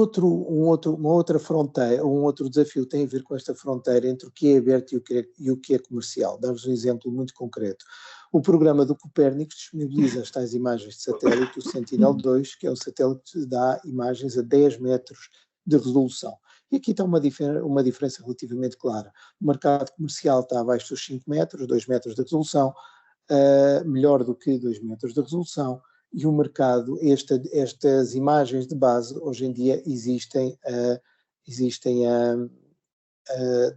outra fronteira, um outro desafio tem a ver com esta fronteira entre o que é aberto e o que é comercial. Dar-vos um exemplo muito concreto. O programa do Copérnicos disponibiliza as tais imagens de satélite, o Sentinel-2, que é um satélite que dá imagens a 10 metros de resolução. E aqui está uma diferença relativamente clara. O mercado comercial está abaixo dos 5 metros, 2 metros de resolução, melhor do que 2 metros de resolução, e o mercado, estas imagens de base, hoje em dia existem a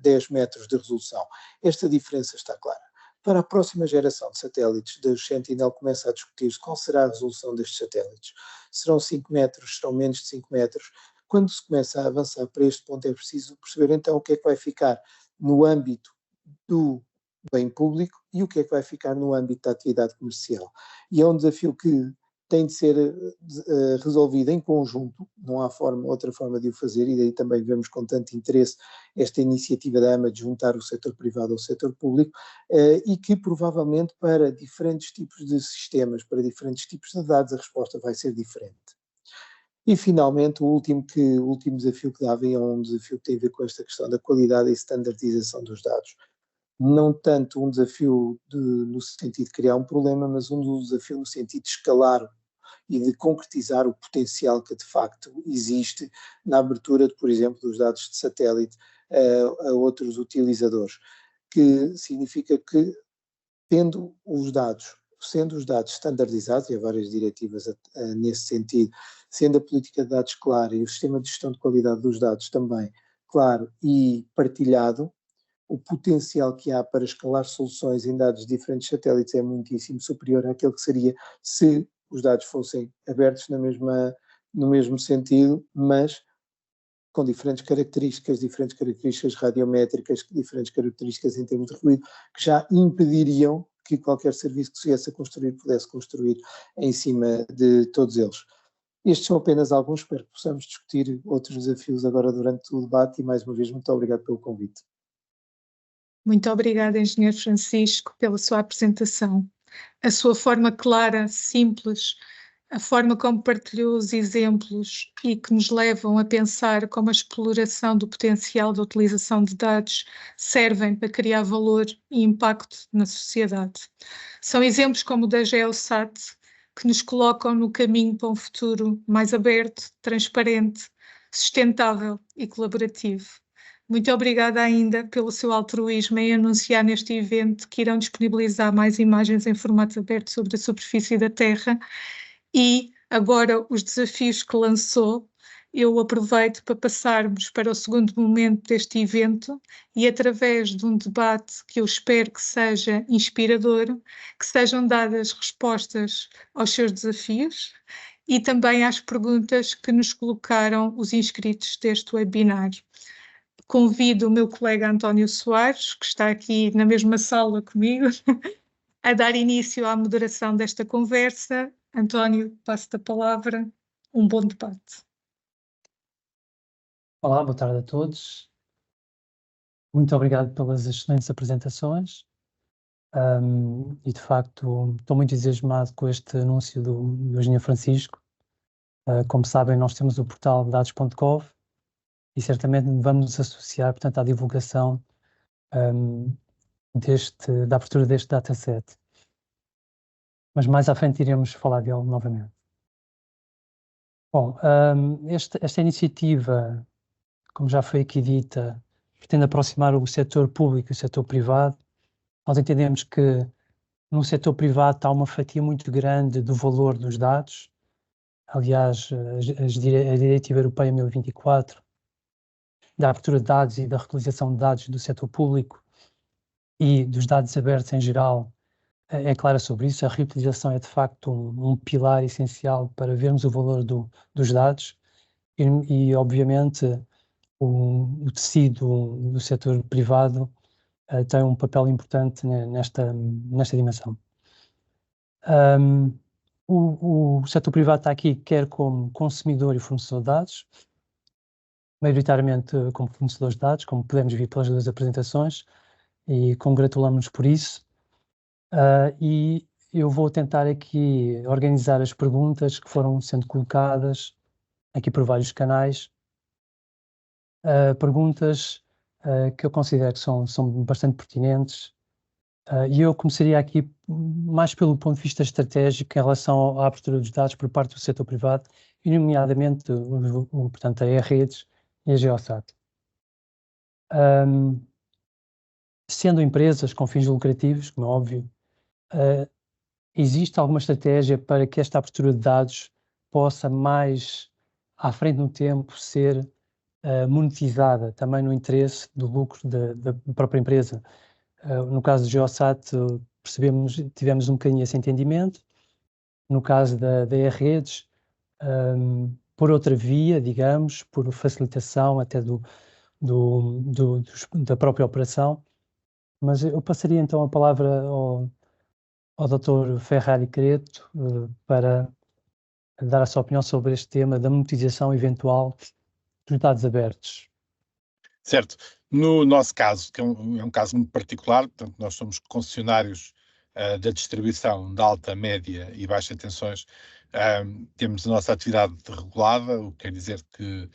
10 metros de resolução. Esta diferença está clara. Para a próxima geração de satélites do Sentinel começa a discutir-se qual será a resolução destes satélites. Serão 5 metros, serão menos de 5 metros. Quando se começa a avançar para este ponto é preciso perceber então o que é que vai ficar no âmbito do bem público e o que é que vai ficar no âmbito da atividade comercial. E é um desafio que tem de ser resolvida em conjunto, não há outra forma de o fazer, e daí também vemos com tanto interesse esta iniciativa da AMA de juntar o setor privado ao setor público, e que provavelmente para diferentes tipos de sistemas, para diferentes tipos de dados, a resposta vai ser diferente. E finalmente o último desafio que dava, e é um desafio que tem a ver com esta questão da qualidade e standardização dos dados. Não tanto um desafio no sentido de criar um problema, mas um desafio no sentido de escalar e de concretizar o potencial que de facto existe na abertura, por exemplo, dos dados de satélite a outros utilizadores, que significa que sendo os dados standardizados, e há várias diretivas nesse sentido, sendo a política de dados clara e o sistema de gestão de qualidade dos dados também claro e partilhado, o potencial que há para escalar soluções em dados de diferentes satélites é muitíssimo superior àquele que seria se os dados fossem abertos no mesmo sentido, mas com diferentes características radiométricas, diferentes características em termos de ruído, que já impediriam que qualquer serviço que se viesse a construir pudesse construir em cima de todos eles. Estes são apenas alguns, espero que possamos discutir outros desafios agora durante o debate, e mais uma vez muito obrigado pelo convite. Muito obrigada, Engenheiro Francisco, pela sua apresentação. A sua forma clara, simples, a forma como partilhou os exemplos e que nos levam a pensar como a exploração do potencial da utilização de dados servem para criar valor e impacto na sociedade. São exemplos como o da Geosat, que nos colocam no caminho para um futuro mais aberto, transparente, sustentável e colaborativo. Muito obrigada ainda pelo seu altruísmo em anunciar neste evento que irão disponibilizar mais imagens em formato aberto sobre a superfície da Terra, e agora os desafios que lançou. Eu aproveito para passarmos para o segundo momento deste evento e, através de um debate que eu espero que seja inspirador, que sejam dadas respostas aos seus desafios e também às perguntas que nos colocaram os inscritos deste webinar. Convido o meu colega António Soares, que está aqui na mesma sala comigo, a dar início à moderação desta conversa. António, passo-te a palavra. Um bom debate. Olá, boa tarde a todos. Muito obrigado pelas excelentes apresentações. E de facto estou muito entusiasmado com este anúncio do Engenheiro Francisco. Como sabem, nós temos o portal dados.gov e certamente vamos associar, portanto, à divulgação da abertura deste dataset. Mas mais à frente iremos falar dele novamente. Bom, esta iniciativa, como já foi aqui dita, pretende aproximar o setor público e o setor privado. Nós entendemos que no setor privado há uma fatia muito grande do valor dos dados. Aliás, a Diretiva Europeia 1024 da abertura de dados e da reutilização de dados do setor público e dos dados abertos em geral é clara sobre isso. A reutilização é de facto um pilar essencial para vermos o valor dos dados e obviamente o tecido do setor privado tem um papel importante nesta dimensão. O setor privado está aqui quer como consumidor e fornecedor de dados, maioritariamente como fornecedores de dados, como podemos ver pelas duas apresentações, e congratulamos-nos por isso. E eu vou tentar aqui organizar as perguntas que foram sendo colocadas aqui por vários canais. Perguntas que eu considero que são bastante pertinentes. E eu começaria aqui mais pelo ponto de vista estratégico em relação à abertura dos dados por parte do setor privado, e nomeadamente, portanto, a E-Redes e a Geosat. Sendo empresas com fins lucrativos, como é óbvio, existe alguma estratégia para que esta abertura de dados possa mais à frente no tempo ser monetizada, também no interesse do lucro da própria empresa? No caso do Geosat, tivemos um bocadinho esse entendimento. No caso da E-Redes, por outra via, digamos, por facilitação até da própria operação. Mas eu passaria então a palavra ao Dr. Ferrari Creto para dar a sua opinião sobre este tema da monetização eventual dos dados abertos. Certo. No nosso caso, que é um caso muito particular, portanto, nós somos concessionários da distribuição de alta, média e baixa tensões. Temos a nossa atividade regulada, o que quer dizer que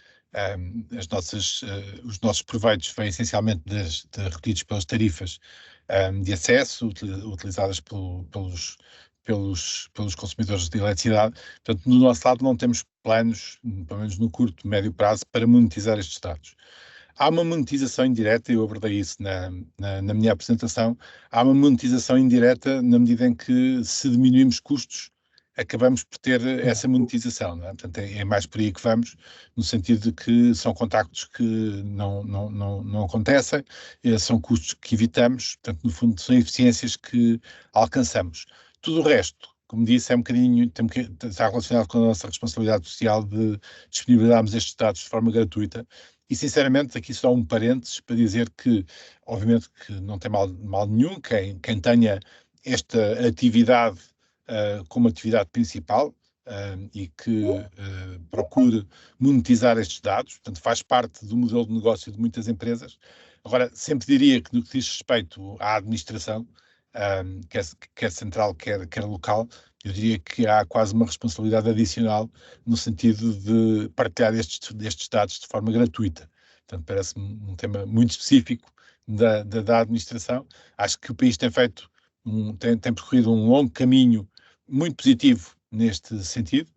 os nossos proveitos vêm essencialmente recolhidos pelas tarifas de acesso utilizadas pelos consumidores de eletricidade. Portanto, do nosso lado não temos planos, pelo menos no curto, médio prazo, para monetizar estes dados. Há uma monetização indireta, eu abordei isso na minha apresentação, há uma monetização indireta na medida em que, se diminuirmos custos, acabamos por ter essa monetização, não é? Portanto, é mais por aí que vamos, no sentido de que são contactos que não acontecem, são custos que evitamos, portanto, no fundo, são eficiências que alcançamos. Tudo o resto, como disse, é um bocadinho, está relacionado com a nossa responsabilidade social de disponibilizarmos estes dados de forma gratuita. E, sinceramente, aqui só um parênteses para dizer que, obviamente, que não tem mal nenhum quem tenha esta atividade como atividade principal e que procure monetizar estes dados, portanto, faz parte do modelo de negócio de muitas empresas. Agora, sempre diria que, no que diz respeito à administração, quer central, quer local, eu diria que há quase uma responsabilidade adicional no sentido de partilhar estes dados de forma gratuita. Portanto, parece-me um tema muito específico da administração. Acho que o país tem percorrido um longo caminho muito positivo neste sentido.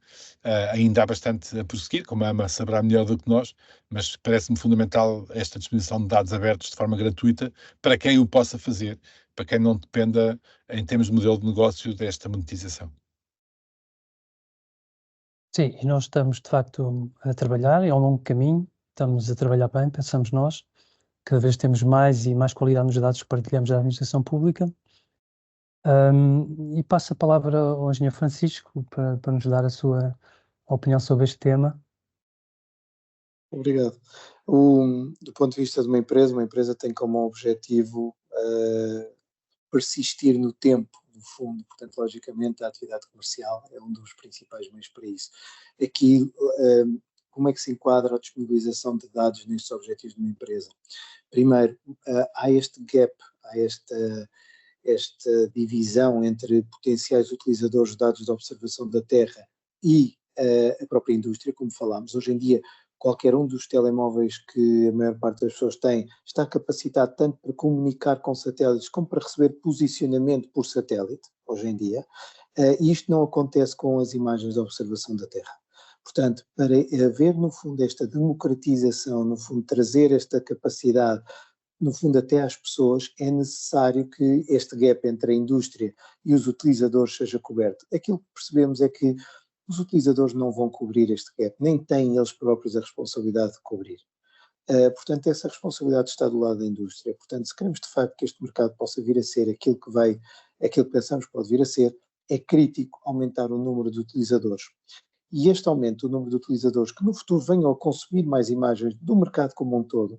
Ainda há bastante a prosseguir, como a AMA saberá melhor do que nós, mas parece-me fundamental esta disposição de dados abertos de forma gratuita para quem o possa fazer, para quem não dependa, em termos de modelo de negócio, desta monetização. Sim, e nós estamos, de facto, a trabalhar, é um longo caminho, estamos a trabalhar bem, pensamos nós, cada vez temos mais e mais qualidade nos dados que partilhamos da administração pública. E passo a palavra ao engenheiro Francisco para nos dar a sua opinião sobre este tema. Obrigado. Do ponto de vista de uma empresa tem como objetivo persistir no tempo, no fundo, portanto, logicamente, a atividade comercial é um dos principais meios para isso. Aqui, como é que se enquadra a disponibilização de dados nestes objetivos de uma empresa? Primeiro, há este gap, há esta divisão entre potenciais utilizadores de dados de observação da Terra e a própria indústria, como falámos. Hoje em dia, qualquer um dos telemóveis que a maior parte das pessoas tem está capacitado tanto para comunicar com satélites como para receber posicionamento por satélite, hoje em dia, e isto não acontece com as imagens de observação da Terra. Portanto, para haver, no fundo, esta democratização, no fundo, trazer esta capacidade, no fundo, até às pessoas, é necessário que este gap entre a indústria e os utilizadores seja coberto. Aquilo que percebemos é que os utilizadores não vão cobrir este gap, nem têm eles próprios a responsabilidade de cobrir. Portanto, essa responsabilidade está do lado da indústria. Portanto, se queremos de facto que este mercado possa vir a ser aquilo que pensamos que pode vir a ser, é crítico aumentar o número de utilizadores. E este aumento do número de utilizadores que no futuro venham a consumir mais imagens do mercado como um todo,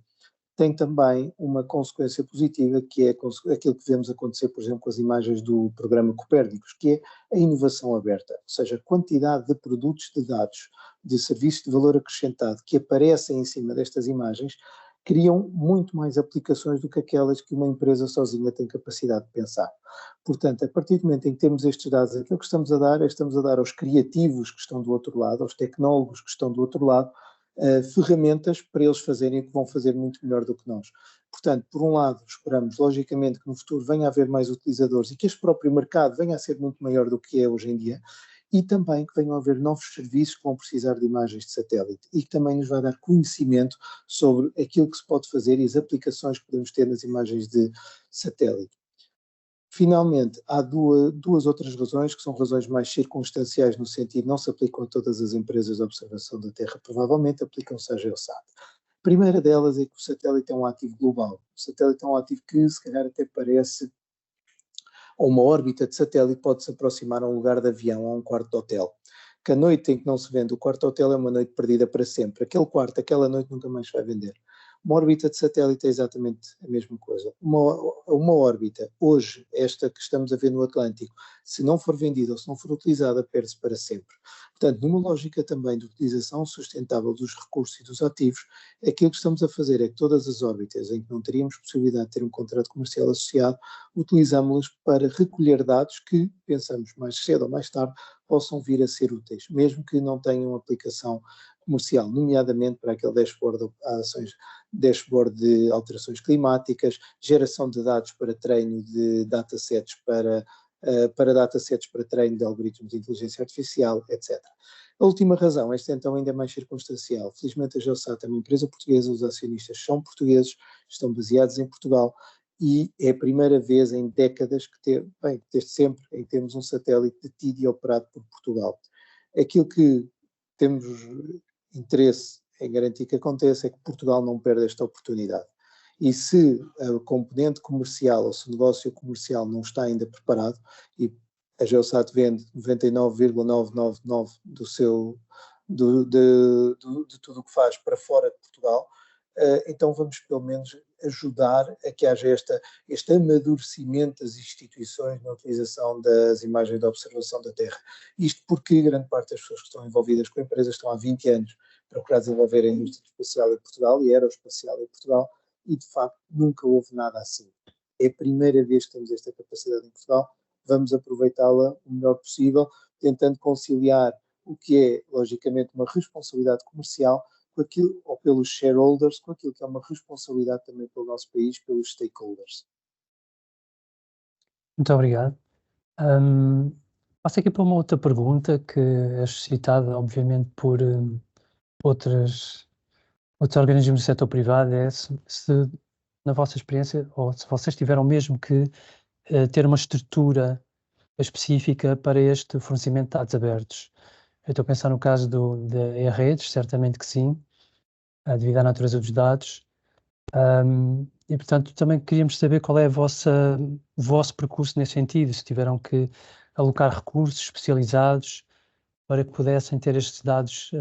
tem também uma consequência positiva, que é aquilo que vemos acontecer, por exemplo, com as imagens do programa Copérnicos, que é a inovação aberta, ou seja, a quantidade de produtos de dados, de serviços de valor acrescentado que aparecem em cima destas imagens, criam muito mais aplicações do que aquelas que uma empresa sozinha tem capacidade de pensar. Portanto, a partir do momento em que temos estes dados, aquilo que estamos a dar aos criativos que estão do outro lado, aos tecnólogos que estão do outro lado, ferramentas para eles fazerem o que vão fazer muito melhor do que nós. Portanto, por um lado, esperamos logicamente que no futuro venha a haver mais utilizadores e que este próprio mercado venha a ser muito maior do que é hoje em dia, e também que venham a haver novos serviços que vão precisar de imagens de satélite e que também nos vai dar conhecimento sobre aquilo que se pode fazer e as aplicações que podemos ter nas imagens de satélite. Finalmente, há duas outras razões, que são razões mais circunstanciais, no sentido não se aplicam a todas as empresas de observação da Terra, provavelmente aplicam-se à Geosat. A primeira delas é que o satélite é um ativo global. O satélite é um ativo que, se calhar, até parece, ou uma órbita de satélite pode se aproximar a um lugar de avião, a um quarto de hotel. Que a noite em que não se vende o quarto de hotel é uma noite perdida para sempre. Aquele quarto, aquela noite nunca mais se vai vender. Uma órbita de satélite é exatamente a mesma coisa. Uma órbita, hoje, esta que estamos a ver no Atlântico, se não for vendida ou se não for utilizada, perde-se para sempre. Portanto, numa lógica também de utilização sustentável dos recursos e dos ativos, aquilo que estamos a fazer é que todas as órbitas em que não teríamos possibilidade de ter um contrato comercial associado, utilizámos-las para recolher dados que, pensamos mais cedo ou mais tarde, possam vir a ser úteis, mesmo que não tenham aplicação comercial, nomeadamente para aquele dashboard de alterações climáticas, geração de dados para treino de datasets para datasets para treino de algoritmos de inteligência artificial, etc. A última razão, esta então ainda é mais circunstancial. Felizmente a Geosat é uma empresa portuguesa, os acionistas são portugueses, estão baseados em Portugal e é a primeira vez em décadas desde sempre, em que temos um satélite detido e operado por Portugal. Aquilo que temos interesse em garantir que aconteça é que Portugal não perde esta oportunidade. E se a componente comercial ou se o negócio comercial não está ainda preparado, e a Geosat vende 99,999 de tudo o que faz para fora de Portugal, então vamos pelo menos ajudar a que haja este amadurecimento das instituições na utilização das imagens de observação da Terra. Isto porque grande parte das pessoas que estão envolvidas com a empresa estão há 20 anos a procurar desenvolver a indústria espacial em Portugal e aeroespacial em Portugal, e de facto nunca houve nada assim. É a primeira vez que temos esta capacidade em Portugal, vamos aproveitá-la o melhor possível, tentando conciliar o que é, logicamente, uma responsabilidade comercial com aquilo, ou pelos shareholders, com aquilo que é uma responsabilidade também pelo nosso país, pelos stakeholders. Muito obrigado. Passo aqui para uma outra pergunta que é suscitada, obviamente, por outros organismos do setor privado, é se, na vossa experiência, ou se vocês tiveram mesmo que ter uma estrutura específica para este fornecimento de dados abertos. Eu estou a pensar no caso da E-Redes, certamente que sim, devido à natureza dos dados. E, portanto, também queríamos saber qual é o vosso percurso nesse sentido, se tiveram que alocar recursos especializados para que pudessem ter estes dados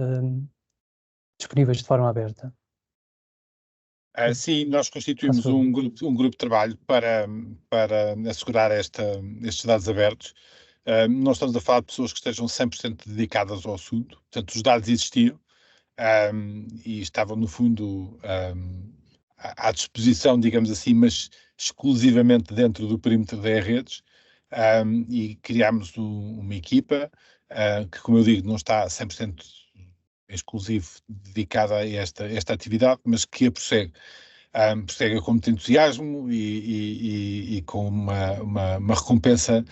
disponíveis de forma aberta. Sim, nós constituímos um grupo de trabalho para assegurar estes dados abertos. Não estamos a falar de pessoas que estejam 100% dedicadas ao assunto, portanto os dados existiam e estavam no fundo à disposição, digamos assim, mas exclusivamente dentro do perímetro da E-Redes, e criámos uma equipa que, como eu digo, não está 100% exclusivo dedicada a esta atividade, mas que a prossegue. Prossegue com muito entusiasmo e com uma recompensa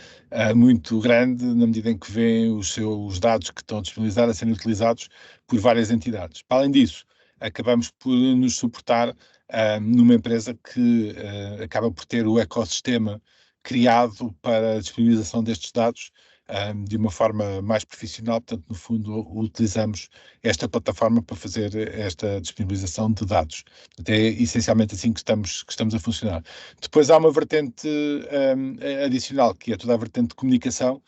muito grande na medida em que vê os dados que estão disponibilizados a serem utilizados por várias entidades. Para além disso, acabamos por nos suportar numa empresa que acaba por ter o ecossistema criado para a disponibilização destes dados de uma forma mais profissional. Portanto, no fundo, utilizamos esta plataforma para fazer esta disponibilização de dados. Portanto, é essencialmente assim que estamos a funcionar. Depois há uma vertente adicional, que é toda a vertente de comunicação,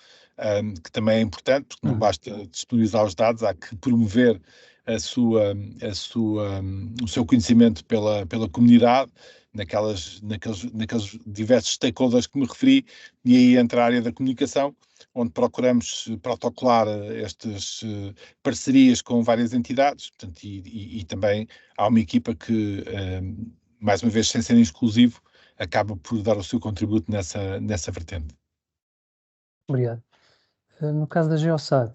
que também é importante, porque não basta disponibilizar os dados, há que promover o seu conhecimento pela comunidade, naqueles diversos stakeholders que me referi, e aí entra a área da comunicação, onde procuramos protocolar estas parcerias com várias entidades, portanto, e também há uma equipa que, mais uma vez, sem ser exclusivo, acaba por dar o seu contributo nessa vertente. Obrigado. No caso da Geosat,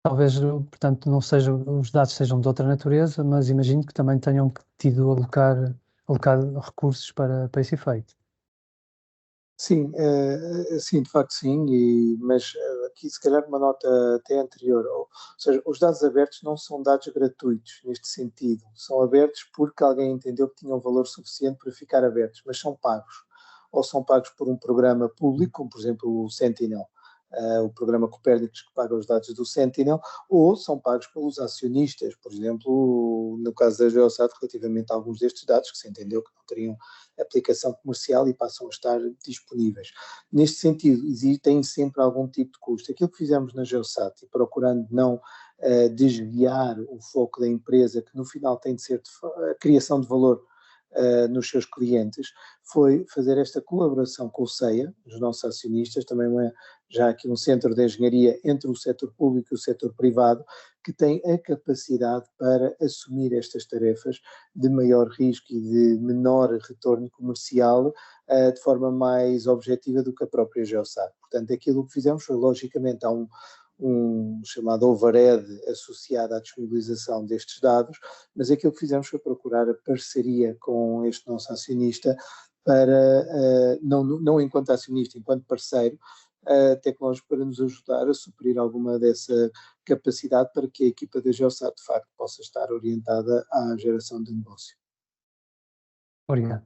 talvez, portanto, os dados sejam de outra natureza, mas imagino que também tenham tido alocado recursos para esse efeito. Sim, sim, de facto sim, mas aqui se calhar uma nota até anterior, ou seja, os dados abertos não são dados gratuitos neste sentido, são abertos porque alguém entendeu que tinham valor suficiente para ficar abertos, mas são pagos, ou são pagos por um programa público, como por exemplo o Sentinel, o programa Copérnicos que paga os dados do Sentinel, ou são pagos pelos acionistas, por exemplo, no caso da Geosat, relativamente a alguns destes dados que se entendeu que não teriam aplicação comercial e passam a estar disponíveis. Neste sentido, tem sempre algum tipo de custo. Aquilo que fizemos na Geosat, e procurando não desviar o foco da empresa, que no final tem de ser a criação de valor nos seus clientes, foi fazer esta colaboração com o CEA, os nossos acionistas, também já aqui um centro de engenharia entre o setor público e o setor privado, que tem a capacidade para assumir estas tarefas de maior risco e de menor retorno comercial de forma mais objetiva do que a própria Geosat. Portanto, aquilo que fizemos foi, logicamente, há um chamado overhead associado à disponibilização destes dados, mas aquilo que fizemos foi procurar a parceria com este nosso acionista para, não enquanto acionista, enquanto parceiro tecnológico, para nos ajudar a suprir alguma dessa capacidade para que a equipa da Geosat, de facto, possa estar orientada à geração de negócio. Obrigado.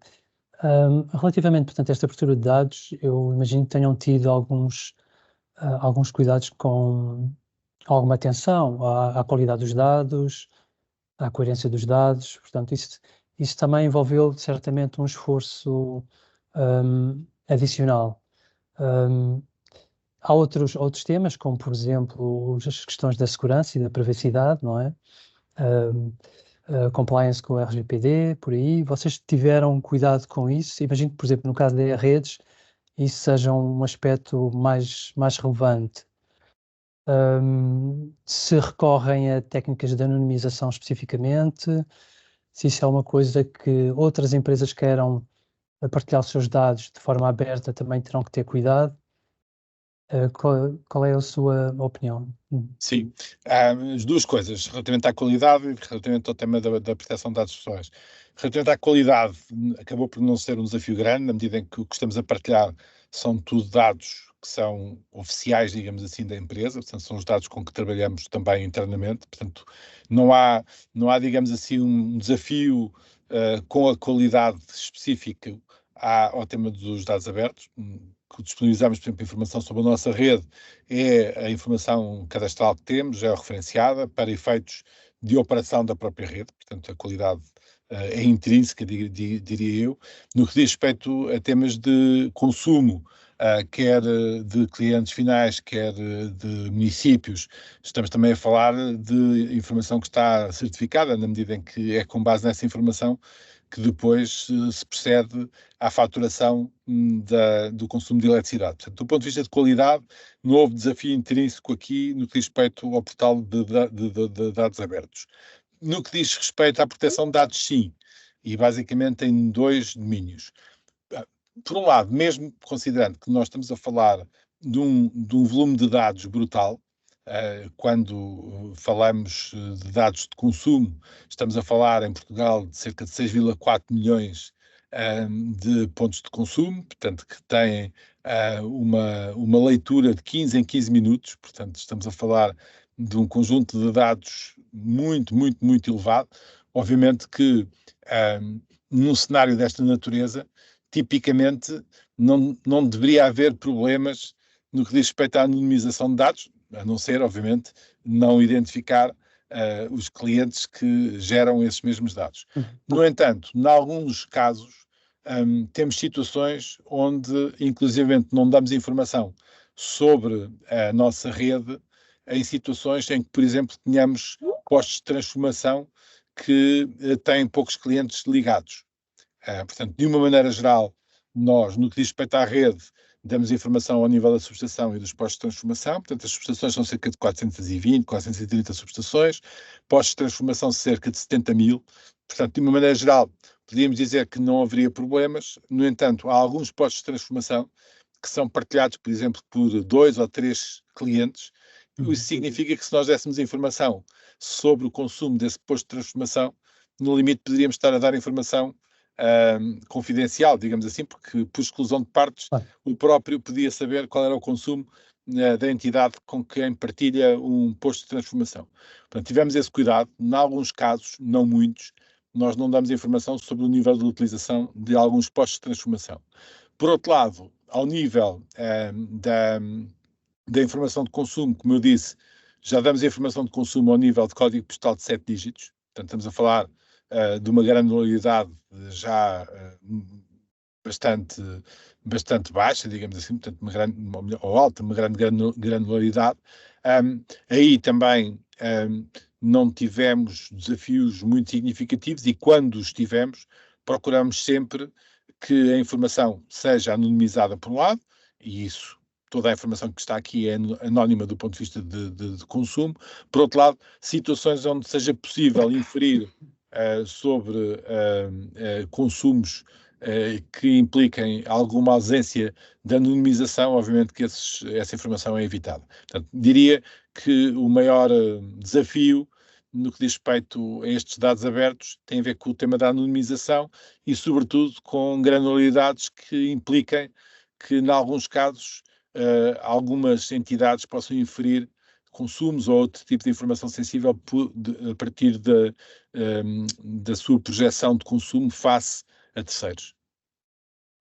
Relativamente, portanto, a esta abertura de dados, eu imagino que tenham tido alguns cuidados com alguma atenção à qualidade dos dados, à coerência dos dados. Portanto, isso também envolveu certamente um esforço adicional. Há outros temas, como por exemplo as questões da segurança e da privacidade, não é? Compliance com o RGPD, por aí. Vocês tiveram cuidado com isso? Imagino que, por exemplo, no caso da redes, isso seja um aspecto mais relevante. Se recorrem a técnicas de anonimização especificamente, se isso é uma coisa que outras empresas queiram partilhar os seus dados de forma aberta, também terão que ter cuidado. Qual é a sua opinião? Sim, as duas coisas, relativamente à qualidade e relativamente ao tema da proteção de dados pessoais. Relativamente à qualidade, acabou por não ser um desafio grande, na medida em que o que estamos a partilhar são tudo dados que são oficiais, digamos assim, da empresa, portanto são os dados com que trabalhamos também internamente, portanto não há, digamos assim, um desafio com a qualidade específica ao tema dos dados abertos. Que disponibilizamos, por exemplo, informação sobre a nossa rede, é a informação cadastral que temos, é referenciada para efeitos de operação da própria rede, portanto a qualidade é intrínseca, diria eu. No que diz respeito a temas de consumo, quer de clientes finais, quer de municípios, estamos também a falar de informação que está certificada, na medida em que é com base nessa informação que depois se procede à faturação do consumo de eletricidade. Portanto, do ponto de vista de qualidade, não houve desafio intrínseco aqui no que diz respeito ao portal de dados abertos. No que diz respeito à proteção de dados, sim, e basicamente em dois domínios. Por um lado, mesmo considerando que nós estamos a falar de um volume de dados brutal, quando falamos de dados de consumo, estamos a falar em Portugal de cerca de 6,4 milhões de pontos de consumo, portanto que têm uma leitura de 15 em 15 minutos, portanto estamos a falar de um conjunto de dados muito, muito, muito elevado. Obviamente que num cenário desta natureza, tipicamente não deveria haver problemas no que diz respeito à anonimização de dados, a não ser, obviamente, não identificar os clientes que geram esses mesmos dados. No entanto, em alguns casos, temos situações onde, inclusivamente, não damos informação sobre a nossa rede em situações em que, por exemplo, tenhamos postos de transformação que têm poucos clientes ligados. Portanto, de uma maneira geral, nós, no que diz respeito à rede, damos informação ao nível da subestação e dos postos de transformação. Portanto, as subestações são cerca de 420, 430 subestações, postos de transformação cerca de 70 mil. Portanto, de uma maneira geral, podíamos dizer que não haveria problemas. No entanto, há alguns postos de transformação que são partilhados, por exemplo, por 2 ou 3 clientes. Isso significa que se nós dessemos informação sobre o consumo desse posto de transformação, no limite poderíamos estar a dar informação confidencial, digamos assim, porque por exclusão de partes o próprio podia saber qual era o consumo da entidade com quem partilha um posto de transformação. Portanto, tivemos esse cuidado. Em alguns casos, não muitos, nós não damos informação sobre o nível de utilização de alguns postos de transformação. Por outro lado, ao nível da informação de consumo, como eu disse, já damos informação de consumo ao nível de código postal de 7 dígitos. Portanto, estamos a falar de uma granularidade já bastante baixa, digamos assim, portanto, ou alta, uma grande granularidade. Aí também não tivemos desafios muito significativos e quando os tivemos, procuramos sempre que a informação seja anonimizada por um lado, e isso, toda a informação que está aqui é anónima do ponto de vista de consumo. Por outro lado, situações onde seja possível inferir sobre consumos que impliquem alguma ausência de anonimização, obviamente que essa informação é evitada. Portanto, diria que o maior desafio no que diz respeito a estes dados abertos tem a ver com o tema da anonimização e, sobretudo, com granularidades que impliquem que, em alguns casos, algumas entidades possam inferir consumos ou outro tipo de informação sensível a partir da sua projeção de consumo face a terceiros.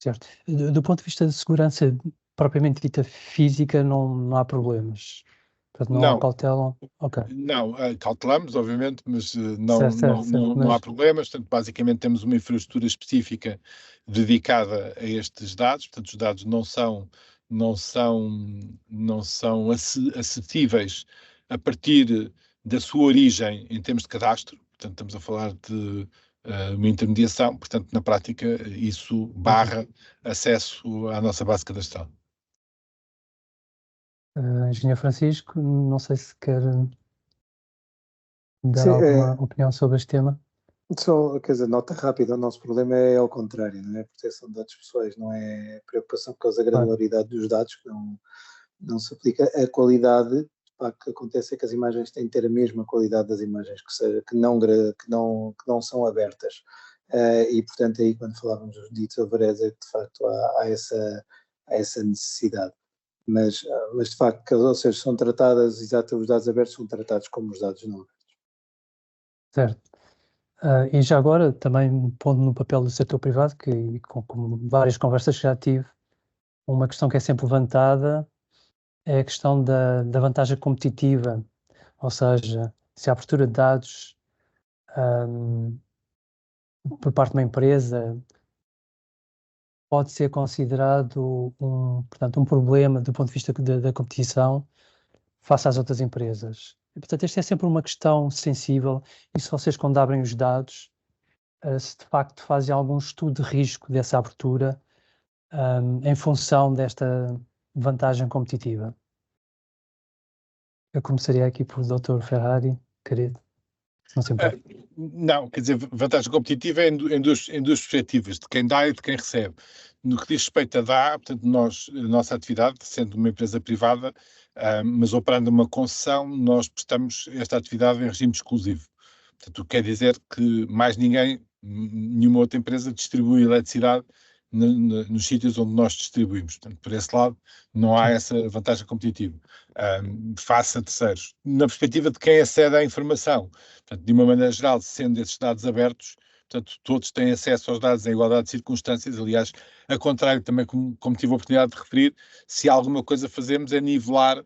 Certo. Do ponto de vista de segurança propriamente dita física, não há problemas. Portanto, não cautelam. Ok. Não, cautelamos, obviamente, mas Certo, não há problemas. Portanto, basicamente temos uma infraestrutura específica dedicada a estes dados. Portanto, os dados não são acessíveis a partir da sua origem em termos de cadastro. Portanto, estamos a falar de uma intermediação. Portanto, na prática, isso barra acesso à nossa base cadastral. Engenheiro Francisco, não sei se quer dar alguma opinião sobre este tema. Só, quer dizer, nota rápida, o nosso problema é ao contrário, não é a proteção de dados pessoais, não é preocupação por causa da granularidade dos dados, que não se aplica. A qualidade, o que acontece é que as imagens têm de ter a mesma qualidade das imagens que não são abertas. E, portanto, aí quando falávamos dos ditos alvarez, é que de facto há essa necessidade. Mas de facto, ou seja, são tratadas, os dados abertos são tratados como os dados não abertos. Certo. E já agora, também pondo no papel do setor privado, que com várias conversas que já tive, uma questão que é sempre levantada é a questão da vantagem competitiva, ou seja, se a abertura de dados por parte de uma empresa pode ser considerado portanto, um problema do ponto de vista da competição face às outras empresas. E, portanto, esta é sempre uma questão sensível e se vocês, quando abrem os dados, se de facto fazem algum estudo de risco dessa abertura em função desta vantagem competitiva. Eu começaria aqui por Dr. Ferrari, querido, se não se importa. Não, quer dizer, vantagem competitiva é em duas perspectivas, de quem dá e de quem recebe. No que diz respeito a dar, portanto, a nossa atividade, sendo uma empresa privada, mas operando uma concessão, nós prestamos esta atividade em regime exclusivo. Portanto, o que quer dizer que mais nenhuma outra empresa distribui eletricidade nos sítios onde nós distribuímos. Portanto, por esse lado, não há essa vantagem competitiva face a terceiros. Na perspectiva de quem acede à informação, portanto, de uma maneira geral, sendo esses dados abertos, portanto, todos têm acesso aos dados em igualdade de circunstâncias. Aliás, a contrário, também como tive a oportunidade de referir, se alguma coisa fazemos é nivelar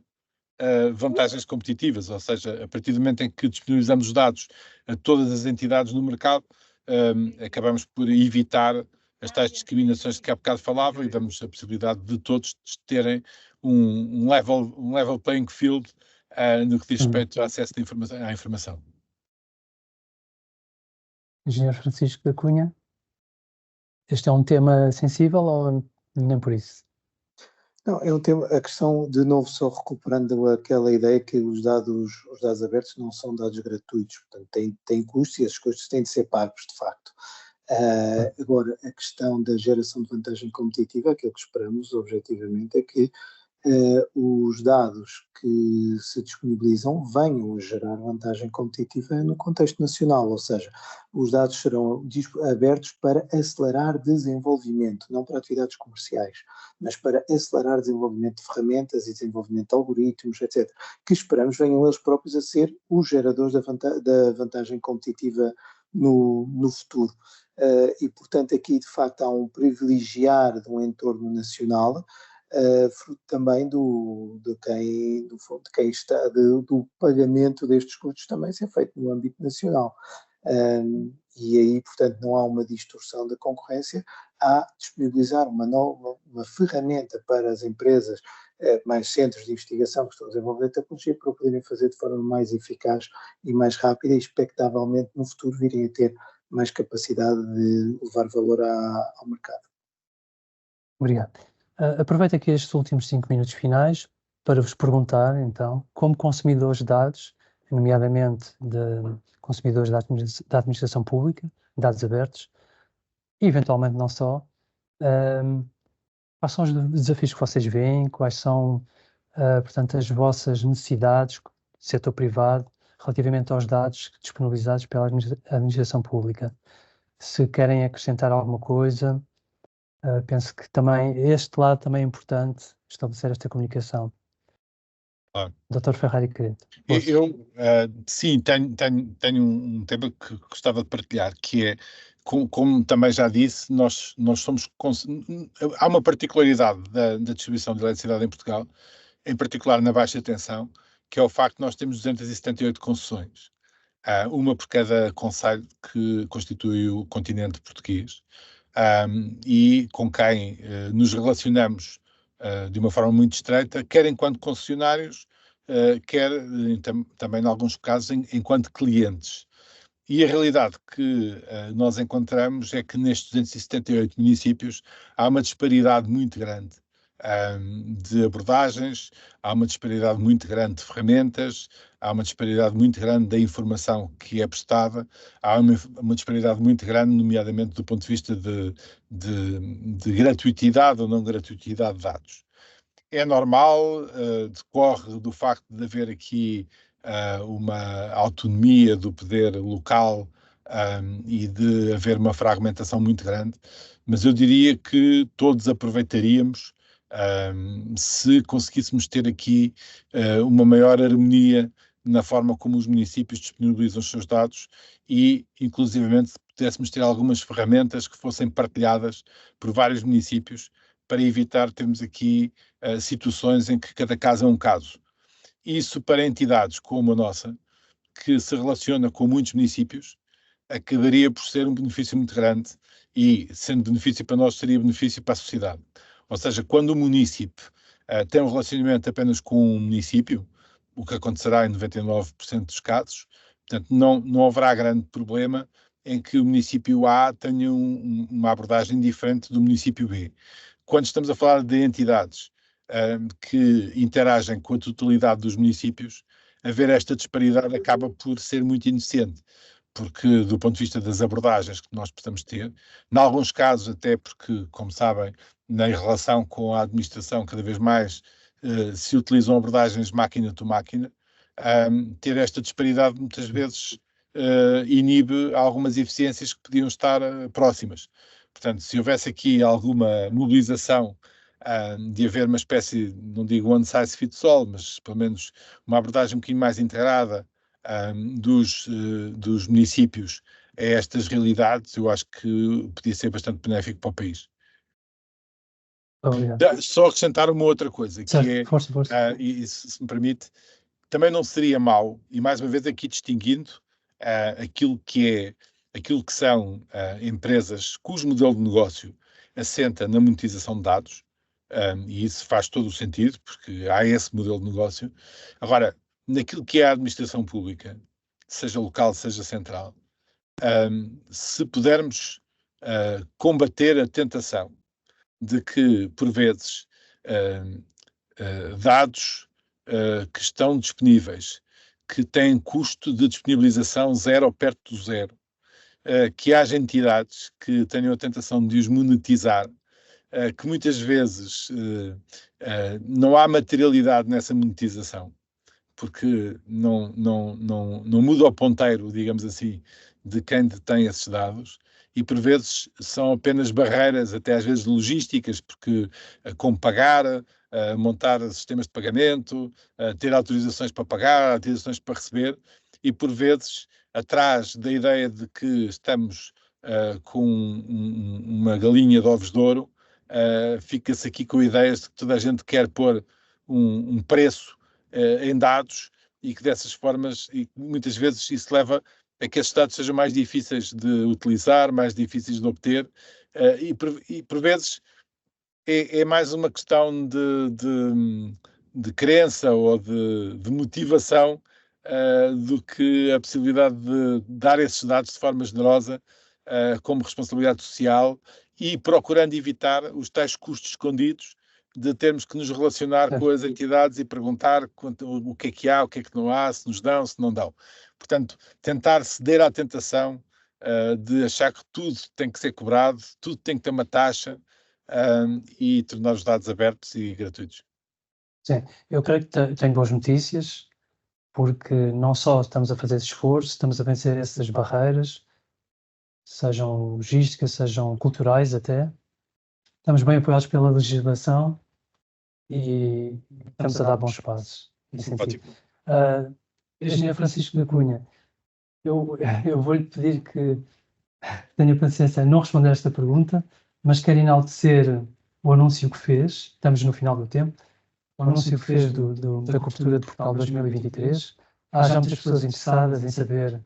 vantagens competitivas, ou seja, a partir do momento em que disponibilizamos os dados a todas as entidades no mercado, acabamos por evitar as tais discriminações de que há bocado falava e damos a possibilidade de todos terem um level playing field no que diz respeito ao acesso à informação. Engenheiro Francisco da Cunha, este é um tema sensível ou nem por isso? Não, é um tema, a questão, de novo, só recuperando aquela ideia que os dados abertos não são dados gratuitos, portanto têm custos e esses custos têm de ser pagos, de facto. Agora, a questão da geração de vantagem competitiva, aquilo que esperamos, objetivamente, é que os dados que se disponibilizam venham a gerar vantagem competitiva no contexto nacional, ou seja, os dados serão abertos para acelerar desenvolvimento, não para atividades comerciais, mas para acelerar desenvolvimento de ferramentas e desenvolvimento de algoritmos, etc., que esperamos venham eles próprios a ser os geradores da vantagem competitiva no futuro. E, portanto, aqui, de facto, há um privilegiar de um entorno nacional, fruto também do pagamento destes custos também ser feito no âmbito nacional. e aí, portanto, não há uma distorção da concorrência, há disponibilizar uma ferramenta para as empresas, mais centros de investigação que estão a desenvolver tecnologia, para o poderem fazer de forma mais eficaz e mais rápida, e expectavelmente no futuro virem a ter mais capacidade de levar valor ao mercado. Obrigado. Aproveito aqui estes últimos 5 minutos finais para vos perguntar, então, como consumidores de dados, nomeadamente de consumidores da administração pública, dados abertos, e eventualmente não só, quais são os desafios que vocês veem, quais são, portanto, as vossas necessidades do setor privado relativamente aos dados disponibilizados pela administração pública? Se querem acrescentar alguma coisa, penso que também este lado também é importante, estabelecer esta comunicação. Dr. Ferrari Queredo. Sim, tenho um tema que gostava de partilhar, que é, como também já disse, nós somos... Há uma particularidade da distribuição de eletricidade em Portugal, em particular na baixa tensão, que é o facto de nós termos 278 concessões, uma por cada concelho que constitui o continente português, e com quem nos relacionamos de uma forma muito estreita, quer enquanto concessionários, quer também, em alguns casos, enquanto clientes. E a realidade que nós encontramos é que nestes 278 municípios há uma disparidade muito grande de abordagens, há uma disparidade muito grande de ferramentas, há uma disparidade muito grande da informação que é prestada, há uma disparidade muito grande, nomeadamente do ponto de vista de gratuitidade ou não gratuitidade de dados. É normal, decorre do facto de haver aqui uma autonomia do poder local e de haver uma fragmentação muito grande, mas eu diria que todos aproveitaríamos se conseguíssemos ter aqui uma maior harmonia na forma como os municípios disponibilizam os seus dados e, inclusivamente, se pudéssemos ter algumas ferramentas que fossem partilhadas por vários municípios para evitar termos aqui situações em que cada caso é um caso. Isso para entidades como a nossa, que se relaciona com muitos municípios, acabaria por ser um benefício muito grande e, sendo benefício para nós, seria benefício para a sociedade. Ou seja, quando o município tem um relacionamento apenas com um município, o que acontecerá em 99% dos casos, portanto, não haverá grande problema em que o município A tenha uma abordagem diferente do município B. Quando estamos a falar de entidades que interagem com a totalidade dos municípios, haver esta disparidade acaba por ser muito ineficiente, porque do ponto de vista das abordagens que nós possamos ter, em alguns casos até porque, como sabem, na relação com a administração cada vez mais se utilizam abordagens máquina to máquina, ter esta disparidade muitas vezes inibe algumas eficiências que podiam estar próximas. Portanto, se houvesse aqui alguma mobilização de haver uma espécie, não digo one size fits all, mas pelo menos uma abordagem um bocadinho mais integrada dos municípios a estas realidades, eu acho que podia ser bastante benéfico para o país. Só acrescentar uma outra coisa, certo, que é, força. e se me permite, também não seria mau, e mais uma vez aqui distinguindo aquilo que são empresas cujo modelo de negócio assenta na monetização de dados, e isso faz todo o sentido, porque há esse modelo de negócio. Agora, naquilo que é a administração pública, seja local, seja central, se pudermos combater a tentação de que, por vezes, dados que estão disponíveis, que têm custo de disponibilização zero ou perto do zero, que haja entidades que tenham a tentação de os monetizar, que muitas vezes não há materialidade nessa monetização, porque não muda o ponteiro, digamos assim, de quem detém esses dados, e por vezes são apenas barreiras, até às vezes logísticas, porque como pagar, montar sistemas de pagamento, ter autorizações para pagar, autorizações para receber, e por vezes atrás da ideia de que estamos com uma galinha de ovos de ouro, fica-se aqui com ideias de que toda a gente quer pôr um preço em dados e que dessas formas, e muitas vezes isso leva a que esses dados sejam mais difíceis de utilizar, mais difíceis de obter, e por vezes é mais uma questão de crença ou de motivação do que a possibilidade de dar esses dados de forma generosa como responsabilidade social e procurando evitar os tais custos escondidos de termos que nos relacionar com as entidades e perguntar o que há, o que é que não há, se nos dão, se não dão. Portanto, tentar ceder à tentação de achar que tudo tem que ser cobrado, tudo tem que ter uma taxa e tornar os dados abertos e gratuitos. Sim, eu creio que tenho boas notícias, porque não só estamos a fazer esse esforço, estamos a vencer essas barreiras, sejam logísticas, sejam culturais até. Estamos bem apoiados pela legislação e estamos a dar bons passos. Engenheiro Francisco da Cunha, eu vou-lhe pedir que tenha paciência em não responder esta pergunta, mas quero enaltecer o anúncio que fez, estamos no final do tempo, o anúncio que fez da cobertura de Portugal 2023. Há já muitas pessoas interessadas em saber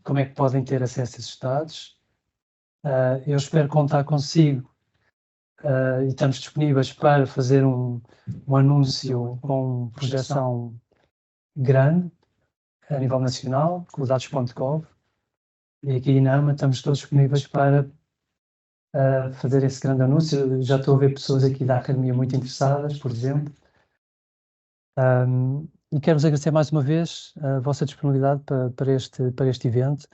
como é que podem ter acesso a esses dados. Eu espero contar consigo e estamos disponíveis para fazer um anúncio com projeção grande a nível nacional, com os dados.gov, e aqui na AMA estamos todos disponíveis para fazer esse grande anúncio. Já estou a ver pessoas aqui da Academia muito interessadas, por exemplo. E quero-vos agradecer mais uma vez a vossa disponibilidade para este evento.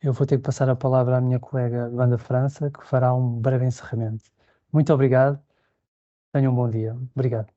Eu vou ter que passar a palavra à minha colega Wanda França, que fará um breve encerramento. Muito obrigado. Tenham um bom dia. Obrigado.